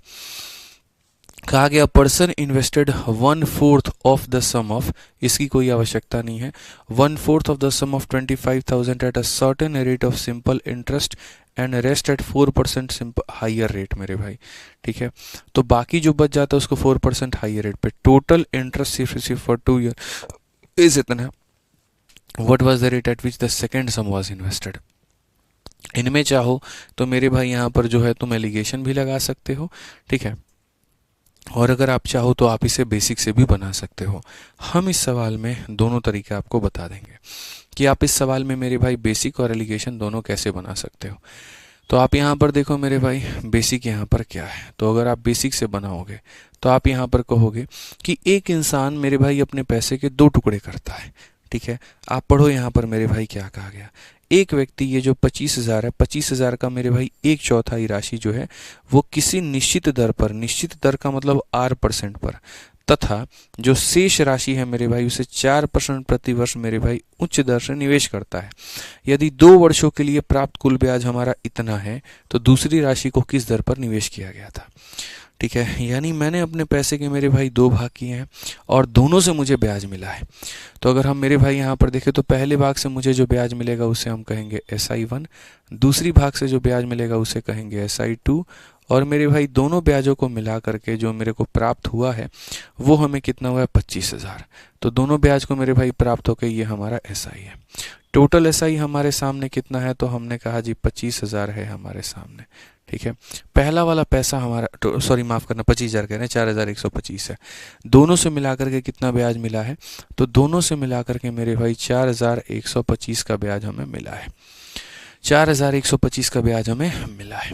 कहा गया person invested 1/4 of the sum of, इसकी कोई आवश्यकता नहीं है, 1/4 of the sum of 25,000 at a certain rate of simple interest and rest at 4% simple higher rate मेरे भाई, ठीक है। तो बाकी जो बच जाता है उसको 4% हाइयर रेट पे, टोटल इंटरेस्ट सिर्फ फॉर 2 ईयर इज इतना। What was the rate at which the second sum was invested. इनमें चाहो तो मेरे भाई यहाँ पर जो है तुम एलिगेशन भी लगा सकते हो, ठीक है, और अगर आप चाहो तो आप इसे बेसिक से भी बना सकते हो। हम इस सवाल में दोनों तरीके आपको बता देंगे कि आप इस सवाल में मेरे भाई बेसिक और एलिगेशन दोनों कैसे बना सकते हो। तो आप यहाँ पर देखो मेरे भाई, बेसिक यहाँ पर क्या है, तो अगर आप बेसिक से बनाओगे तो आप यहाँ पर कहोगे कि एक इंसान मेरे भाई अपने पैसे के 2 टुकड़े करता है, ठीक है। आप पढ़ो यहाँ पर मेरे भाई क्या कहा गया। एक व्यक्ति, ये जो 25,000 है, 25,000 का मेरे भाई 1/4 राशि जो है वो किसी निश्चित दर पर, निश्चित दर का मतलब R% पर, तथा जो शेष राशि है मेरे भाई उसे 4% प्रति वर्ष मेरे भाई उच्च दर से निवेश करता है। यदि 2 वर्षों के लिए प्राप्त कुल ब्याज हमारा इतना है तो दूसरी राशि को किस दर पर निवेश किया गया था, ठीक है। यानी मैंने अपने पैसे के मेरे भाई 2 भाग किए हैं और दोनों से मुझे ब्याज मिला है। तो अगर हम मेरे भाई यहाँ पर देखें तो पहले भाग से मुझे जो ब्याज मिलेगा उसे हम कहेंगे SI1, दूसरी भाग से जो ब्याज मिलेगा उसे कहेंगे SI2, और मेरे भाई दोनों ब्याजों को मिला करके जो मेरे को प्राप्त हुआ है वो हमें कितना हुआ है 25,000। तो दोनों ब्याज को मेरे भाई प्राप्त होकर ये हमारा SI है। टोटल SI हमारे सामने कितना है, तो हमने कहा जी 25,000 है हमारे सामने, ठीक है। पहला वाला पैसा हमारा, सॉरी माफ़ करना, 25,000 कह रहे हैं, 4,125 है। दोनों से मिलाकर के कितना ब्याज मिला है, तो दोनों से मिलाकर के मेरे भाई 4,125 का ब्याज हमें मिला है। 4,125 का ब्याज हमें मिला है।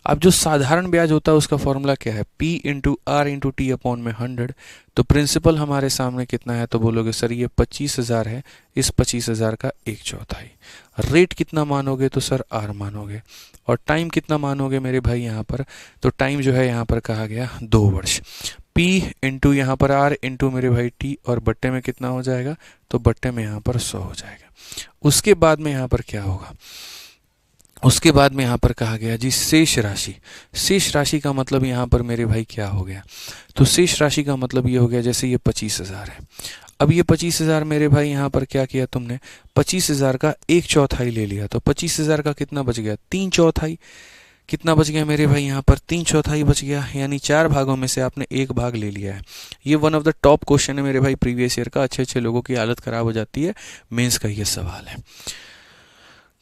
अब जो साधारण ब्याज होता है उसका फॉर्मूला क्या है, P into R into T upon में 100। तो प्रिंसिपल हमारे सामने कितना है, तो बोलोगे सर ये 25,000 है, इस 25,000 का 1/4। रेट कितना मानोगे, तो सर R मानोगे, और टाइम कितना मानोगे मेरे भाई यहाँ पर, तो टाइम जो है यहाँ पर कहा गया 2 वर्ष। P इंटू यहाँ पर R इंटू मेरे भाई T, और बट्टे में कितना हो जाएगा, तो बट्टे में यहाँ पर 100 हो जाएगा। उसके बाद में यहाँ पर क्या होगा, उसके बाद में यहाँ पर कहा गया जी शेष राशि। शेष राशि का मतलब यहाँ पर मेरे भाई क्या हो गया, तो शेष राशि का मतलब ये हो गया, जैसे ये 25,000 है। अब ये 25,000 मेरे भाई यहाँ पर क्या किया तुमने, 25,000 का 1/4 ले लिया, तो 25,000 का कितना बच गया, 3/4। कितना बच गया मेरे भाई यहाँ पर, 3/4 बच गया, यानी 4 भागों में से आपने 1 भाग ले लिया है। ये one of the top question है मेरे भाई प्रीवियस ईयर का, अच्छे अच्छे लोगों की हालत खराब हो जाती है, मेंस का ये सवाल है।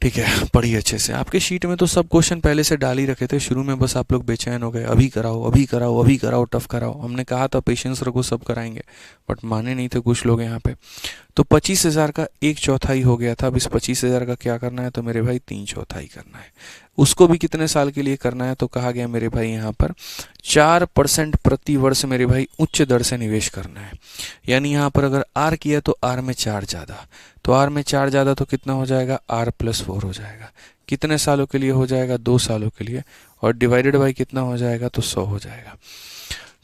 ठीक है, पढ़िए अच्छे से। आपके शीट में तो सब क्वेश्चन पहले से डाल ही रखे थे, शुरू में बस आप लोग बेचैन हो गए, अभी कराओ अभी कराओ अभी कराओ, टफ कराओ। हमने कहा था पेशेंस रखो, सब कराएंगे, बट माने नहीं थे कुछ लोग यहाँ पे। तो 25,000 का 1/4 हो गया था। अब इस 25,000 का क्या करना है, तो मेरे भाई 3/4 करना है। उसको भी कितने साल के लिए करना है, तो कहा गया मेरे भाई यहाँ पर 4% प्रति वर्ष मेरे भाई उच्च दर से निवेश करना है। यानी यहाँ पर अगर आर किया तो आर में 4 ज़्यादा, तो आर में 4 ज़्यादा तो कितना हो जाएगा, R+4 हो जाएगा। कितने सालों के लिए हो जाएगा, 2 सालों के लिए, और डिवाइडेड बाई कितना हो जाएगा, तो 100 हो जाएगा।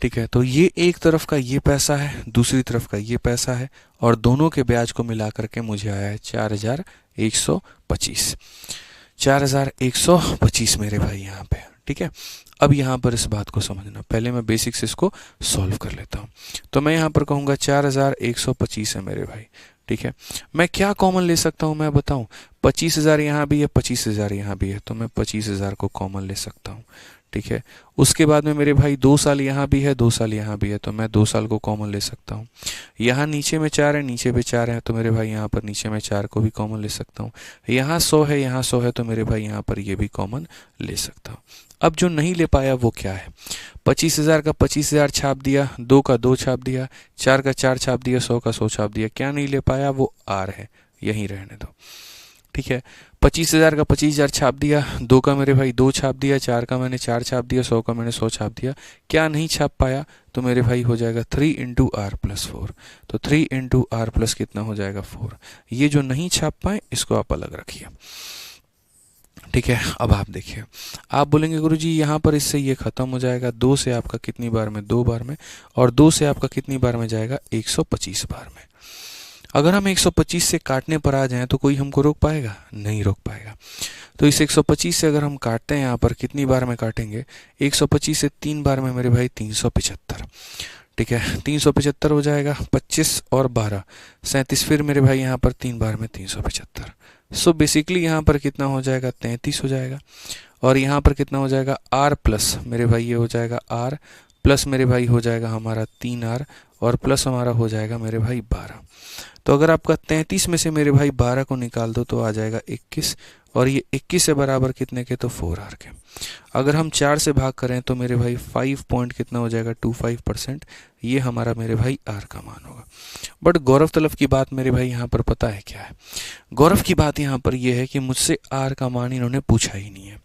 ठीक है, तो ये एक तरफ का ये पैसा है, दूसरी तरफ का ये पैसा है, और दोनों के ब्याज को मिला करके मुझे आया है 4,125। 4,125 मेरे भाई यहाँ पे। ठीक है, अब यहाँ पर इस बात को समझना, पहले मैं बेसिक से इसको सॉल्व कर लेता हूँ। तो मैं यहाँ पर कहूँगा 4,125 है मेरे भाई। ठीक है, मैं क्या कॉमन ले सकता हूँ, मैं बताऊँ। 25,000 यहाँ भी है, 25,000 यहाँ भी है, तो मैं 25,000 को कॉमन ले सकता हूँ। ठीक है, उसके बाद में मेरे भाई 2 साल यहाँ भी है, 2 साल यहाँ भी है, तो मैं 2 साल को कॉमन ले सकता हूँ। यहाँ नीचे में 4 है, नीचे पे 4 है, तो मेरे भाई यहाँ पर नीचे में 4 को भी कॉमन ले सकता हूँ। यहाँ 100 है, यहाँ 100 है, तो मेरे भाई यहाँ पर ये भी कॉमन ले सकता हूँ। अब जो नहीं ले पाया वो क्या है, 25,000 का 25,000 छाप दिया, 2 का 2 छाप दिया, 4 का 4 छाप दिया, 100 का 100 छाप दिया। क्या नहीं ले पाया, वो आर है, यहीं रहने दो। ठीक है, 25,000 का 25,000 छाप दिया, 2 का मेरे भाई 2 छाप दिया, 4 का मैंने 4 छाप दिया, 100 का मैंने 100 छाप दिया। क्या नहीं छाप पाया, तो मेरे भाई हो जाएगा 3 इंटू R+4। तो 3 इंटू R+ कितना हो जाएगा, 4। ये जो नहीं छाप पाए इसको आप अलग रखिए। ठीक है, अब आप देखिए, आप बोलेंगे गुरुजी यहाँ पर इससे ये खत्म हो जाएगा। 2 से आपका कितनी बार में, 2 बार में, और 2 से आपका कितनी बार में जाएगा, 125 बार में। अगर हम 125 से काटने पर आ जाएं तो कोई हमको रोक पाएगा, नहीं रोक पाएगा। तो इस 125 से अगर हम काटते हैं यहाँ पर, कितनी बार में काटेंगे, 125 से 3 बार में मेरे भाई 375। ठीक है, 375 हो जाएगा, 25 और 12 37, फिर मेरे भाई यहाँ पर 3 बार में 375। सो बेसिकली यहाँ पर कितना हो जाएगा, 33 हो जाएगा। और यहाँ पर कितना हो जाएगा, R+ मेरे भाई ये हो जाएगा R प्लस मेरे भाई हो जाएगा हमारा 3R, और प्लस हमारा हो जाएगा मेरे भाई 12। तो अगर आपका 33 में से मेरे भाई 12 को निकाल दो तो आ जाएगा 21, और ये 21 से बराबर कितने के, तो 4R के। अगर हम 4 से भाग करें तो मेरे भाई 5 पॉइंट कितना हो जाएगा, 25%। ये हमारा मेरे भाई R का मान होगा। बट गौरव तलब की बात मेरे भाई यहाँ पर पता है क्या है, गौरव की बात यहाँ पर यह है कि मुझसे R का मान इन्होंने पूछा ही नहीं है।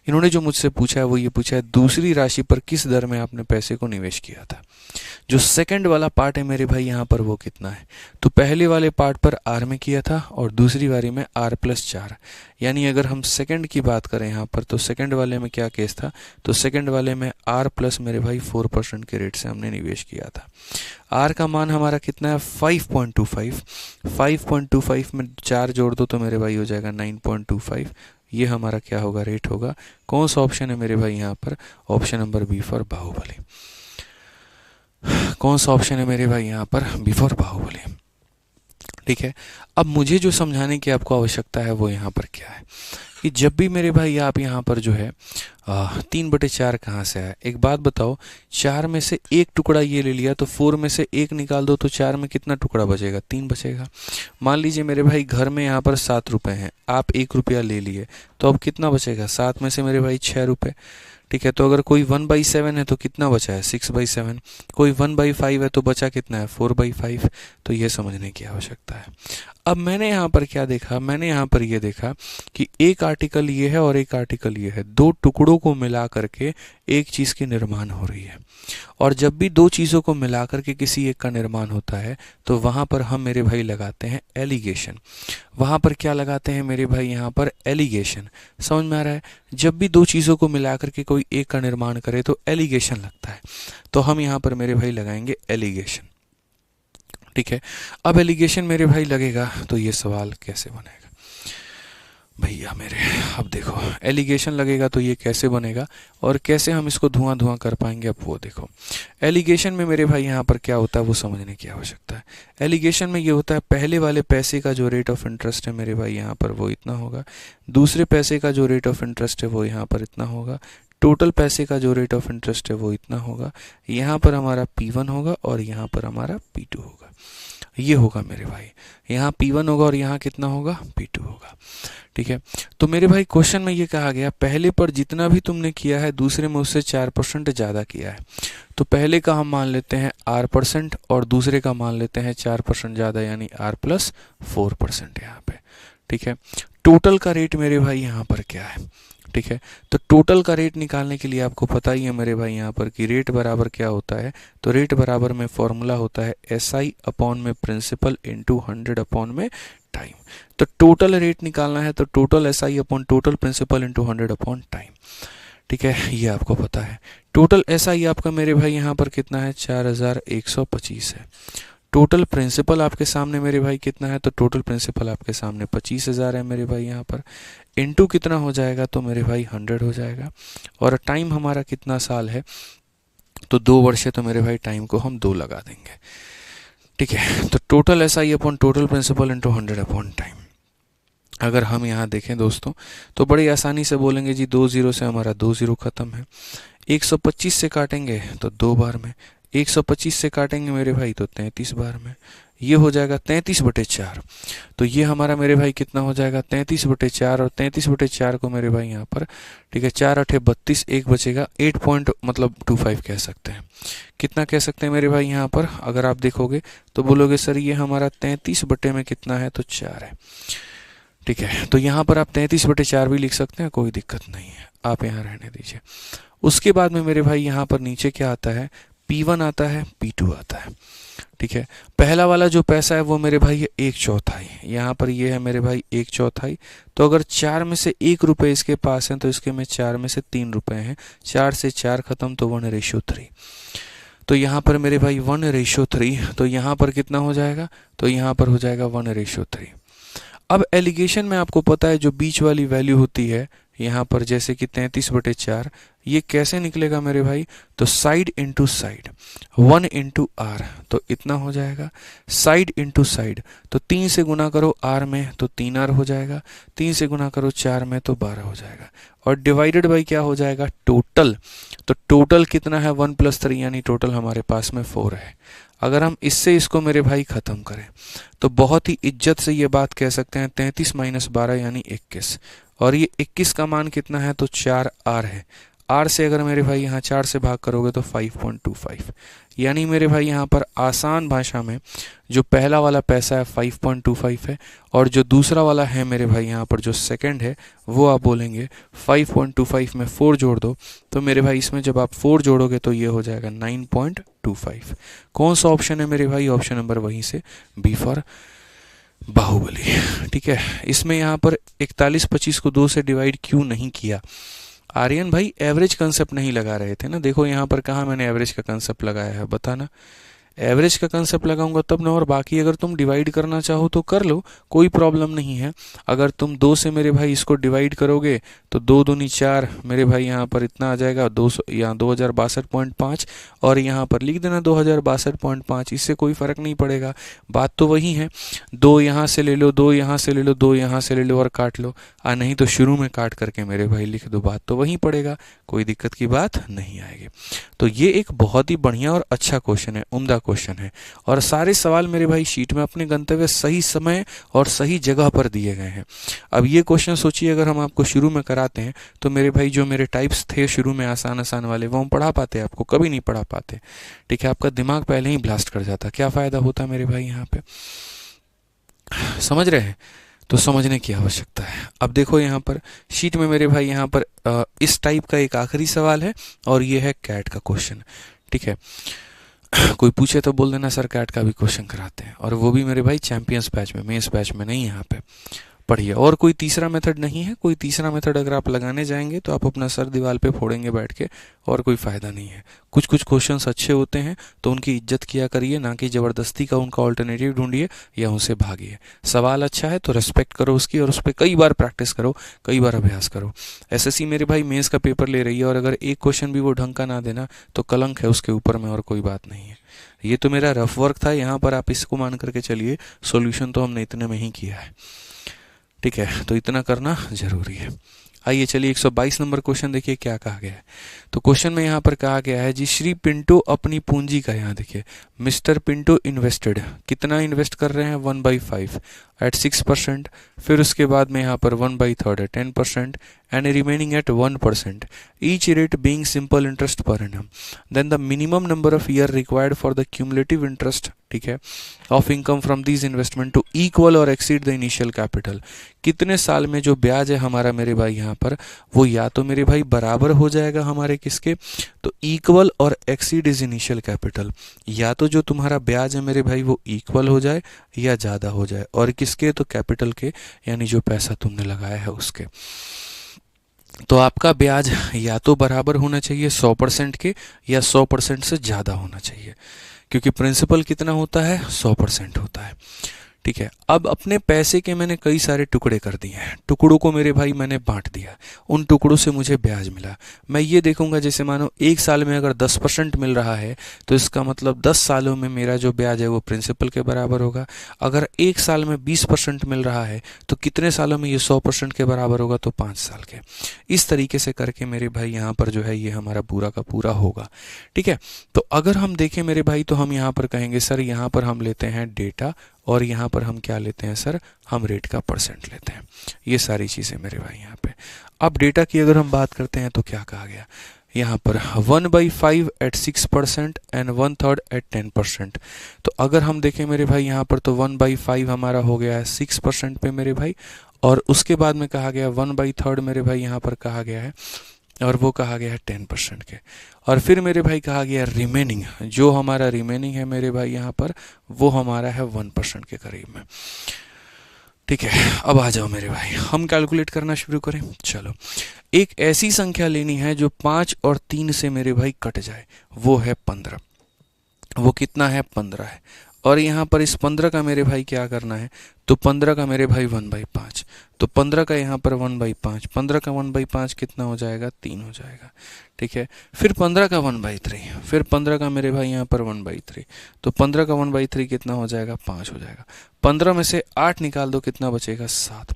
इन्होंने जो मुझसे पूछा है वो ये पूछा है, दूसरी राशि पर किस दर में आपने पैसे को निवेश किया था। जो सेकंड वाला पार्ट है मेरे भाई यहाँ पर वो कितना है, तो पहले वाले पार्ट पर R में किया था और दूसरी बारी में R+4। यानी अगर हम सेकंड की बात करें यहाँ पर, तो सेकंड वाले में क्या केस था, तो सेकंड वाले में R+ मेरे भाई 4% के रेट से हमने निवेश किया था। R का मान हमारा कितना है, 5.25। 5.25 में 4 जोड़ दो तो मेरे भाई हो जाएगा 9.25। ये हमारा क्या होगा, रेट होगा। कौन सा ऑप्शन है मेरे भाई यहाँ पर, option number B for Baahubali. कौन सा ऑप्शन है मेरे भाई यहाँ पर, बी फॉर बाहुबली। ठीक है, अब मुझे जो समझाने की आपको आवश्यकता है वो यहाँ पर क्या है, कि जब भी मेरे भाई आप यहाँ पर जो है 3/4 कहाँ से आया। एक बात बताओ, 4 में से एक टुकड़ा ये ले लिया तो 4 में से एक निकाल दो तो 4 में कितना टुकड़ा बचेगा, 3 बचेगा। मान लीजिए मेरे भाई घर में यहाँ पर 7 रुपये हैं, आप 1 रुपया ले लिए, तो अब कितना बचेगा, 7 में से मेरे भाई 6 रुपये। ठीक है, तो अगर कोई 1/7 है तो कितना बचा है, 6/7। कोई 1/5 है तो बचा कितना है, 4/5। तो ये समझने की आवश्यकता है। अब मैंने यहाँ पर क्या देखा, मैंने यहाँ पर ये देखा कि एक आर्टिकल ये है और एक आर्टिकल ये है, दो टुकड़ों को मिला करके एक चीज़ की निर्माण हो रही है। और जब भी दो चीज़ों को मिला करके किसी एक का निर्माण होता है तो वहाँ पर हम मेरे भाई लगाते हैं एलिगेशन। वहाँ पर क्या लगाते हैं मेरे भाई, यहाँ पर एलिगेशन। समझ में आ रहा है, जब भी दो चीज़ों को मिला करके कोई एक का निर्माण करे तो एलिगेशन लगता है। तो हम यहाँ पर मेरे भाई लगाएंगे एलिगेशन। ठीक है, अब एलिगेशन मेरे भाई लगेगा तो ये सवाल कैसे बनेगा भैया मेरे। अब देखो, एलिगेशन लगेगा तो ये कैसे बनेगा और कैसे हम इसको धुआं धुआं कर पाएंगे, अब वो देखो। एलिगेशन में मेरे भाई यहाँ पर क्या होता है वो समझने की आवश्यकता है। एलिगेशन में ये होता है, पहले वाले पैसे का जो रेट ऑफ इंटरेस्ट है मेरे भाई यहाँ पर वो इतना होगा, दूसरे पैसे का जो रेट ऑफ इंटरेस्ट है वो यहाँ पर इतना होगा, टोटल पैसे का जो रेट ऑफ इंटरेस्ट है वो इतना होगा, यहाँ पर हमारा P1 होगा और यहाँ पर हमारा P2 होगा। ये होगा मेरे भाई, यहाँ P1 होगा और यहाँ कितना होगा, P2 होगा। ठीक है, तो मेरे भाई क्वेश्चन में ये कहा गया पहले पर जितना भी तुमने किया है दूसरे में उससे 4% ज़्यादा किया है। तो पहले का हम मान लेते हैं R% और दूसरे का मान लेते हैं 4% ज़्यादा यानी R+4% यहाँ पे। ठीक है, टोटल का रेट मेरे भाई यहाँ पर क्या है। ठीक है, तो टोटल का रेट निकालने के लिए आपको पता ही है मेरे भाई यहाँ पर कि रेट बराबर क्या होता है। तो रेट बराबर में फॉर्मूला होता है SI अपॉन में प्रिंसिपल इंटू 100 अपॉन में टाइम। तो टोटल रेट निकालना है तो total SI upon total principal into 100 upon time. ठीक है, ये आपको पता है। टोटल SI आपका मेरे भाई यहाँ पर कितना है, 4125 है। टोटल प्रिंसिपल आपके सामने मेरे भाई कितना है, तो टोटल प्रिंसिपल आपके सामने 25,000 है मेरे भाई यहाँ पर। इनटू कितना हो जाएगा, तो मेरे भाई 100 हो जाएगा। और टाइम हमारा कितना साल है, तो 2 वर्ष है, तो मेरे भाई टाइम को हम 2 लगा देंगे। ठीक है, तो total SI upon total principal into 100 upon time. अगर हम यहाँ देखें दोस्तों तो बड़ी आसानी से बोलेंगे जी 2 0 से हमारा 2 0 खत्म है। 125 से काटेंगे तो 2 बार में, 125 से काटेंगे मेरे भाई तो 33 बार में। ये हो जाएगा 33/4। तो ये हमारा मेरे भाई कितना हो जाएगा, 33/4। और 33/4 को मेरे भाई यहाँ पर, ठीक है, 4 8 32, एक बचेगा 8.25 कह सकते हैं। कितना कह सकते हैं मेरे भाई यहाँ पर, अगर आप देखोगे तो बोलोगे सर ये हमारा 33 बटे में कितना है, तो 4 है। ठीक है, तो यहाँ पर आप 33/4 भी लिख सकते हैं, कोई दिक्कत नहीं है, आप यहाँ रहने दीजिए। उसके बाद में मेरे भाई यहाँ पर नीचे क्या आता है, P1 आता है, P2 आता है। ठीक है, पहला वाला जो पैसा है वो मेरे भाई 1/4, यहाँ पर ये है मेरे भाई 1/4। तो अगर 4 में से 1 रुपये इसके पास है तो इसके में 4 में से 3 रुपये हैं, 4 से 4 खत्म तो 1:3। तो यहाँ पर मेरे भाई 1:3। तो यहाँ पर कितना हो जाएगा, तो यहाँ पर हो जाएगा 1:3। अब एलिगेशन में आपको पता है जो बीच वाली वैल्यू होती है यहाँ पर, जैसे कि 33/4, ये कैसे निकलेगा मेरे भाई, तो side into side, 1 into R, तो इतना हो जाएगा। साइड इंटू साइड, तो 3 से गुना करो R में तो 3R हो जाएगा, 3 से गुना करो 4 में तो 12 हो जाएगा। और डिवाइडेड बाई क्या हो जाएगा, टोटल। तो टोटल कितना है, 1 + 3, यानी टोटल हमारे पास में 4 है। अगर हम इससे इसको मेरे भाई ख़त्म करें तो बहुत ही इज्जत से ये बात कह सकते हैं 33 - 12 यानी 21। और ये 21 का मान कितना है, तो 4R है। R से अगर मेरे भाई यहाँ 4 से भाग करोगे तो 5.25, यानी मेरे भाई यहाँ पर आसान भाषा में जो पहला वाला पैसा है 5.25 है, और जो दूसरा वाला है मेरे भाई यहाँ पर जो सेकंड है वो आप बोलेंगे 5.25 में 4 जोड़ दो, तो मेरे भाई इसमें जब आप 4 जोड़ोगे तो ये हो जाएगा 9.25। कौन सा ऑप्शन है मेरे भाई, ऑप्शन नंबर वहीं से B फॉर बाहुबली। ठीक है, इसमें यहाँ पर 41/25 को 2 से डिवाइड क्यों नहीं किया, आर्यन भाई एवरेज कंसेप्ट नहीं लगा रहे थे ना। देखो यहाँ पर कहाँ मैंने एवरेज का कंसेप्ट लगाया है, बताना। एवरेज का कंसेप्ट लगाऊंगा तब ना, और बाकी अगर तुम डिवाइड करना चाहो तो कर लो, कोई प्रॉब्लम नहीं है। अगर तुम 2 से मेरे भाई इसको डिवाइड करोगे तो 2 दूनी 4 मेरे भाई यहाँ पर इतना आ जाएगा 200, यहाँ 2062.5, और यहाँ पर लिख देना 2062.5, इससे कोई फ़र्क नहीं पड़ेगा, बात तो वही है। 2 यहाँ से ले लो, 2 यहाँ से ले लो, 2 यहाँ से ले लो और काट लो, नहीं तो शुरू में काट करके मेरे भाई लिख दो, बात तो वहीं पड़ेगा, कोई दिक्कत की बात नहीं आएगी। तो ये एक बहुत ही बढ़िया और अच्छा क्वेश्चन है, उम्दा क्वेश्चन है। और सारे सवाल मेरे भाई शीट में अपने गंतव्य सही समय और सही जगह पर दिए गए हैं। अब ये क्वेश्चन सोचिए अगर हम आपको शुरू में कराते हैं तो मेरे भाई जो मेरे टाइप्स थे शुरू में आसान आसान वाले वो हम पढ़ा पाते, आपको कभी नहीं पढ़ा पाते। ठीक है, आपका दिमाग पहले ही ब्लास्ट कर जाता, क्या फ़ायदा होता मेरे भाई यहाँ पे, समझ रहे हैं। तो समझने की आवश्यकता है। अब देखो यहाँ पर शीट में मेरे भाई यहाँ पर इस टाइप का एक आखिरी सवाल है, और ये है कैट का क्वेश्चन। ठीक है, कोई पूछे तो बोल देना सर कैट का भी क्वेश्चन कराते हैं, और वो भी मेरे भाई चैंपियंस बैच में, मेंस बैच में नहीं, यहाँ पे पढ़िए। और कोई तीसरा मेथड नहीं है, कोई तीसरा मेथड अगर आप लगाने जाएंगे तो आप अपना सर दीवार पे फोड़ेंगे बैठ के, और कोई फ़ायदा नहीं है। कुछ कुछ क्वेश्चंस अच्छे होते हैं तो उनकी इज्जत किया करिए, ना कि ज़बरदस्ती का उनका ऑल्टरनेटिव ढूंढिए या उनसे भागिए। सवाल अच्छा है तो रेस्पेक्ट करो उसकी, और उस पर कई बार प्रैक्टिस करो, कई बार अभ्यास करो। एसएससी मेरे भाई मेंस का पेपर ले रही है, और अगर एक क्वेश्चन भी वो ढंग का ना देना तो कलंक है उसके ऊपर में, और कोई बात नहीं है। ये तो मेरा रफ वर्क था, यहाँ पर आप इसको मान करके चलिए, सॉल्यूशन तो हमने इतने में ही किया है। ठीक है, तो इतना करना जरूरी है। आइए चलिए 122 नंबर क्वेश्चन देखिए क्या कहा गया है। तो क्वेश्चन में यहाँ पर कहा गया है जी, श्री पिंटू अपनी पूंजी का, यहाँ देखिए मिस्टर पिंटू इन्वेस्टेड, कितना इन्वेस्ट कर रहे हैं 1/5 एट 6%, फिर उसके बाद में यहाँ पर 1/3 है 10% and remaining at 1%, each rate being simple interest per annum, then the minimum number of year required for the cumulative interest, ठीक है, of income from these investment to equal और एक्सीड द इनिशियल कैपिटल। कितने साल में जो ब्याज है हमारा मेरे भाई यहाँ पर, वो या तो मेरे भाई बराबर हो जाएगा हमारे किसके, तो इक्वल और एक्सीड इज इनिशियल कैपिटल, या तो जो तुम्हारा ब्याज है मेरे भाई वो इक्वल हो जाए या ज़्यादा हो जाए, और किसके, तो कैपिटल के, यानी जो पैसा तुमने लगाया है उसके। तो आपका ब्याज या तो बराबर होना चाहिए 100% के, या 100% से ज़्यादा होना चाहिए, क्योंकि प्रिंसिपल कितना होता है 100% होता है, ठीक है। अब अपने पैसे के मैंने कई सारे टुकड़े कर दिए हैं, टुकड़ों को मेरे भाई मैंने बांट दिया, उन टुकड़ों से मुझे ब्याज मिला। मैं ये देखूंगा जैसे मानो एक साल में अगर 10% मिल रहा है तो इसका मतलब 10 सालों में मेरा जो ब्याज है वो प्रिंसिपल के बराबर होगा। अगर एक साल में 20% मिल रहा है तो कितने सालों में ये 100% के बराबर होगा, तो 5 साल के। इस तरीके से करके मेरे भाई यहाँ पर जो है ये हमारा पूरा का पूरा होगा, ठीक है। तो अगर हम देखें मेरे भाई तो हम यहाँ पर कहेंगे सर यहाँ पर हम लेते हैं डेटा, और यहाँ पर हम क्या लेते हैं सर, हम रेट का परसेंट लेते हैं, ये सारी चीज़ें मेरे भाई यहाँ पे। अब डेटा की अगर हम बात करते हैं तो क्या कहा गया यहाँ पर, 1/5 एट 6% एंड 1/3 एट 10%। तो अगर हम देखें मेरे भाई यहाँ पर तो 1/5 हमारा हो गया है 6% पे मेरे भाई, और उसके बाद में कहा गया 1/3 मेरे भाई यहाँ पर कहा गया है, और वो कहा गया है 10% के, और फिर मेरे भाई कहा गया रिमेनिंग, जो हमारा रिमेनिंग है मेरे भाई यहाँ पर वो हमारा है 1% के करीब में, ठीक है। अब आ जाओ मेरे भाई हम कैलकुलेट करना शुरू करें। चलो, एक ऐसी संख्या लेनी है जो 5 और 3 से मेरे भाई कट जाए, वो है 15, वो कितना है 15 है, और यहाँ पर इस 15 का मेरे भाई क्या करना है, तो 15 का मेरे भाई 1/5, तो 15 का यहाँ पर 1/5, 15 का 1/5 कितना हो जाएगा, 3 हो जाएगा, ठीक है। फिर 15 का 1/3, फिर 15 का मेरे भाई यहाँ पर 1/3, तो 15 का 1/3 कितना हो जाएगा, 5 हो जाएगा। 15 में से 8 निकाल दो, कितना बचेगा, 7,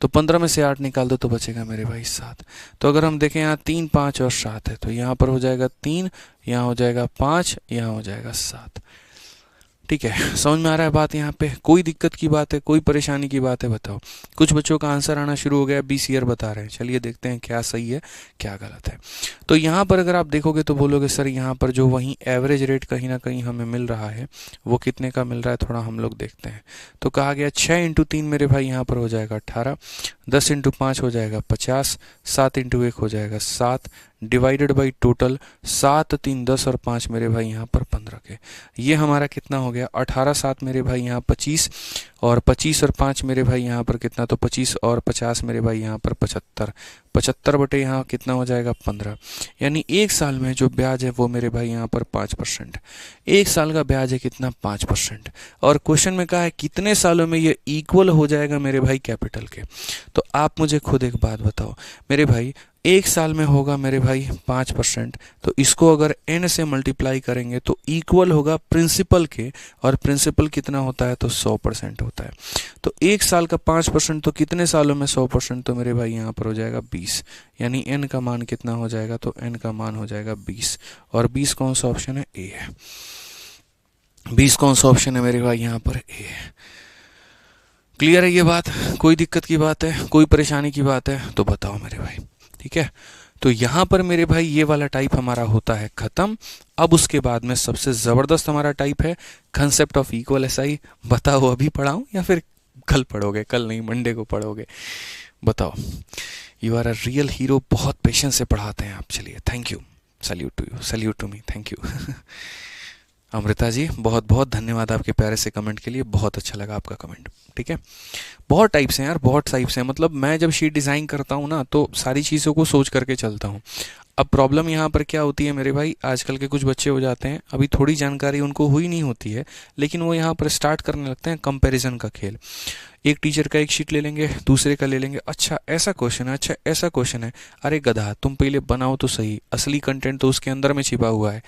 तो 15 में से 8 निकाल दो तो बचेगा मेरे भाई 7। तो अगर हम देखें यहाँ 3, 5 और 7 है, तो यहाँ पर हो जाएगा 3, यहाँ हो जाएगा 5, यहाँ हो जाएगा 7, ठीक है। समझ में आ रहा है बात, यहाँ पे कोई दिक्कत की बात है, कोई परेशानी की बात है, बताओ। कुछ बच्चों का आंसर आना शुरू हो गया, 20 ईयर बता रहे हैं, चलिए देखते हैं क्या सही है क्या गलत है। तो यहाँ पर अगर आप देखोगे तो बोलोगे सर यहाँ पर जो वहीं एवरेज रेट कहीं ना कहीं हमें मिल रहा है वो कितने का मिल रहा है, थोड़ा हम लोग देखते हैं। तो कहा गया 6 × 3 मेरे भाई यहाँ पर हो जाएगा 18, 10 × 5 हो जाएगा 50, 7 × 1 हो जाएगा 7, डिवाइडेड बाई टोटल 7, 3, 10 और 5 मेरे भाई यहाँ पर 15 के। ये हमारा कितना हो गया, 18, 7 मेरे भाई यहाँ 25, और 25 और 5 मेरे भाई यहाँ पर कितना, तो 25 और 50 मेरे भाई यहाँ पर 75, 75 बटे यहाँ कितना हो जाएगा 15, यानी एक साल में जो ब्याज है वो मेरे भाई यहाँ पर 5%। एक साल का ब्याज है कितना, 5%, और क्वेश्चन में कहा है कितने सालों में ये इक्वल हो जाएगा मेरे भाई कैपिटल के। तो आप मुझे खुद एक बात बताओ मेरे भाई, एक साल में होगा मेरे भाई 5%, तो इसको अगर n से मल्टीप्लाई करेंगे तो इक्वल होगा प्रिंसिपल के, और प्रिंसिपल कितना होता है, तो 100% होता है। तो एक साल का 5%, तो कितने सालों में 100%, तो मेरे भाई यहाँ पर हो जाएगा 20, यानी n का मान कितना हो जाएगा, तो n का मान हो जाएगा 20, और 20 कौन सा ऑप्शन है, ए है। 20 कौन सा ऑप्शन है मेरे भाई यहाँ पर, ए है। क्लियर है ये बात, कोई दिक्कत की बात है, कोई परेशानी की बात है तो बताओ मेरे भाई, ठीक है। तो यहाँ पर मेरे भाई ये वाला टाइप हमारा होता है खत्म। अब उसके बाद में सबसे ज़बरदस्त हमारा टाइप है कंसेप्ट ऑफ इक्वल एसआई। बताओ अभी पढ़ाऊँ या फिर कल पढ़ोगे, कल नहीं मंडे को पढ़ोगे, बताओ। You are a real hero, बहुत पेशेंस से पढ़ाते हैं आप, चलिए thank you, salute to you, salute to me, thank you. Amrita ji बहुत बहुत धन्यवाद आपके प्यारे से कमेंट के लिए, बहुत अच्छा लगा आपका कमेंट, ठीक है। बहुत टाइप्स हैं यार, बहुत टाइप्स हैं, मतलब मैं जब शीट डिज़ाइन करता हूँ ना तो सारी चीज़ों को सोच करके चलता हूँ। अब प्रॉब्लम यहाँ पर क्या होती है मेरे भाई, आजकल के कुछ बच्चे हो जाते हैं, अभी थोड़ी जानकारी उनको हुई नहीं होती है, लेकिन वो यहाँ पर स्टार्ट करने लगते हैं कंपैरिजन का खेल। एक टीचर का एक शीट ले लेंगे, दूसरे का ले लेंगे, अच्छा ऐसा क्वेश्चन है, अच्छा ऐसा क्वेश्चन है, अरे गधा तुम पहले बनाओ तो सही, असली कंटेंट तो उसके अंदर में छिपा हुआ है।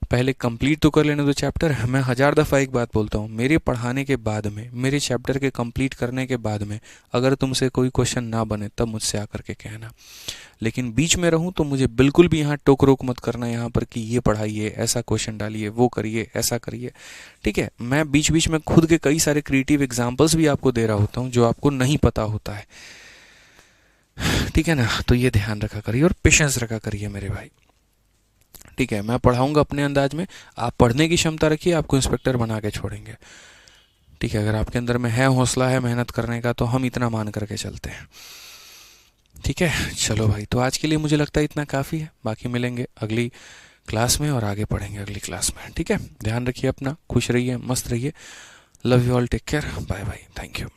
पहले कंप्लीट तो कर लेने दो चैप्टर। मैं 1000 दफ़ा एक बात बोलता हूँ, मेरे पढ़ाने के बाद में, मेरे चैप्टर के कंप्लीट करने के बाद में अगर तुमसे कोई क्वेश्चन ना बने तब मुझसे आकर के कहना। लेकिन बीच में रहूँ तो मुझे बिल्कुल भी यहाँ टोक रोक मत करना यहाँ पर कि ये पढ़ाइए, ऐसा क्वेश्चन डालिए, वो करिए, ऐसा करिए। ठीक है, मैं बीच बीच में खुद के कई सारे क्रिएटिव एग्जाम्पल्स भी आपको दे रहा होता हूँ जो आपको नहीं पता होता है। ठीक है ना, तो ये ध्यान रखा करिए और पेशेंस रखा करिए मेरे भाई। ठीक है, मैं पढ़ाऊंगा अपने अंदाज में, आप पढ़ने की क्षमता रखिए, आपको इंस्पेक्टर बना के छोड़ेंगे। ठीक है, अगर आपके अंदर में है, हौसला है मेहनत करने का, तो हम इतना मान करके चलते हैं। ठीक है, चलो भाई, तो आज के लिए मुझे लगता है इतना काफ़ी है। बाकी मिलेंगे अगली क्लास में और आगे पढ़ेंगे अगली क्लास में। ठीक है, ध्यान रखिए अपना, खुश रहिए, मस्त रहिए। Love you all, take care, bye bye, thank you.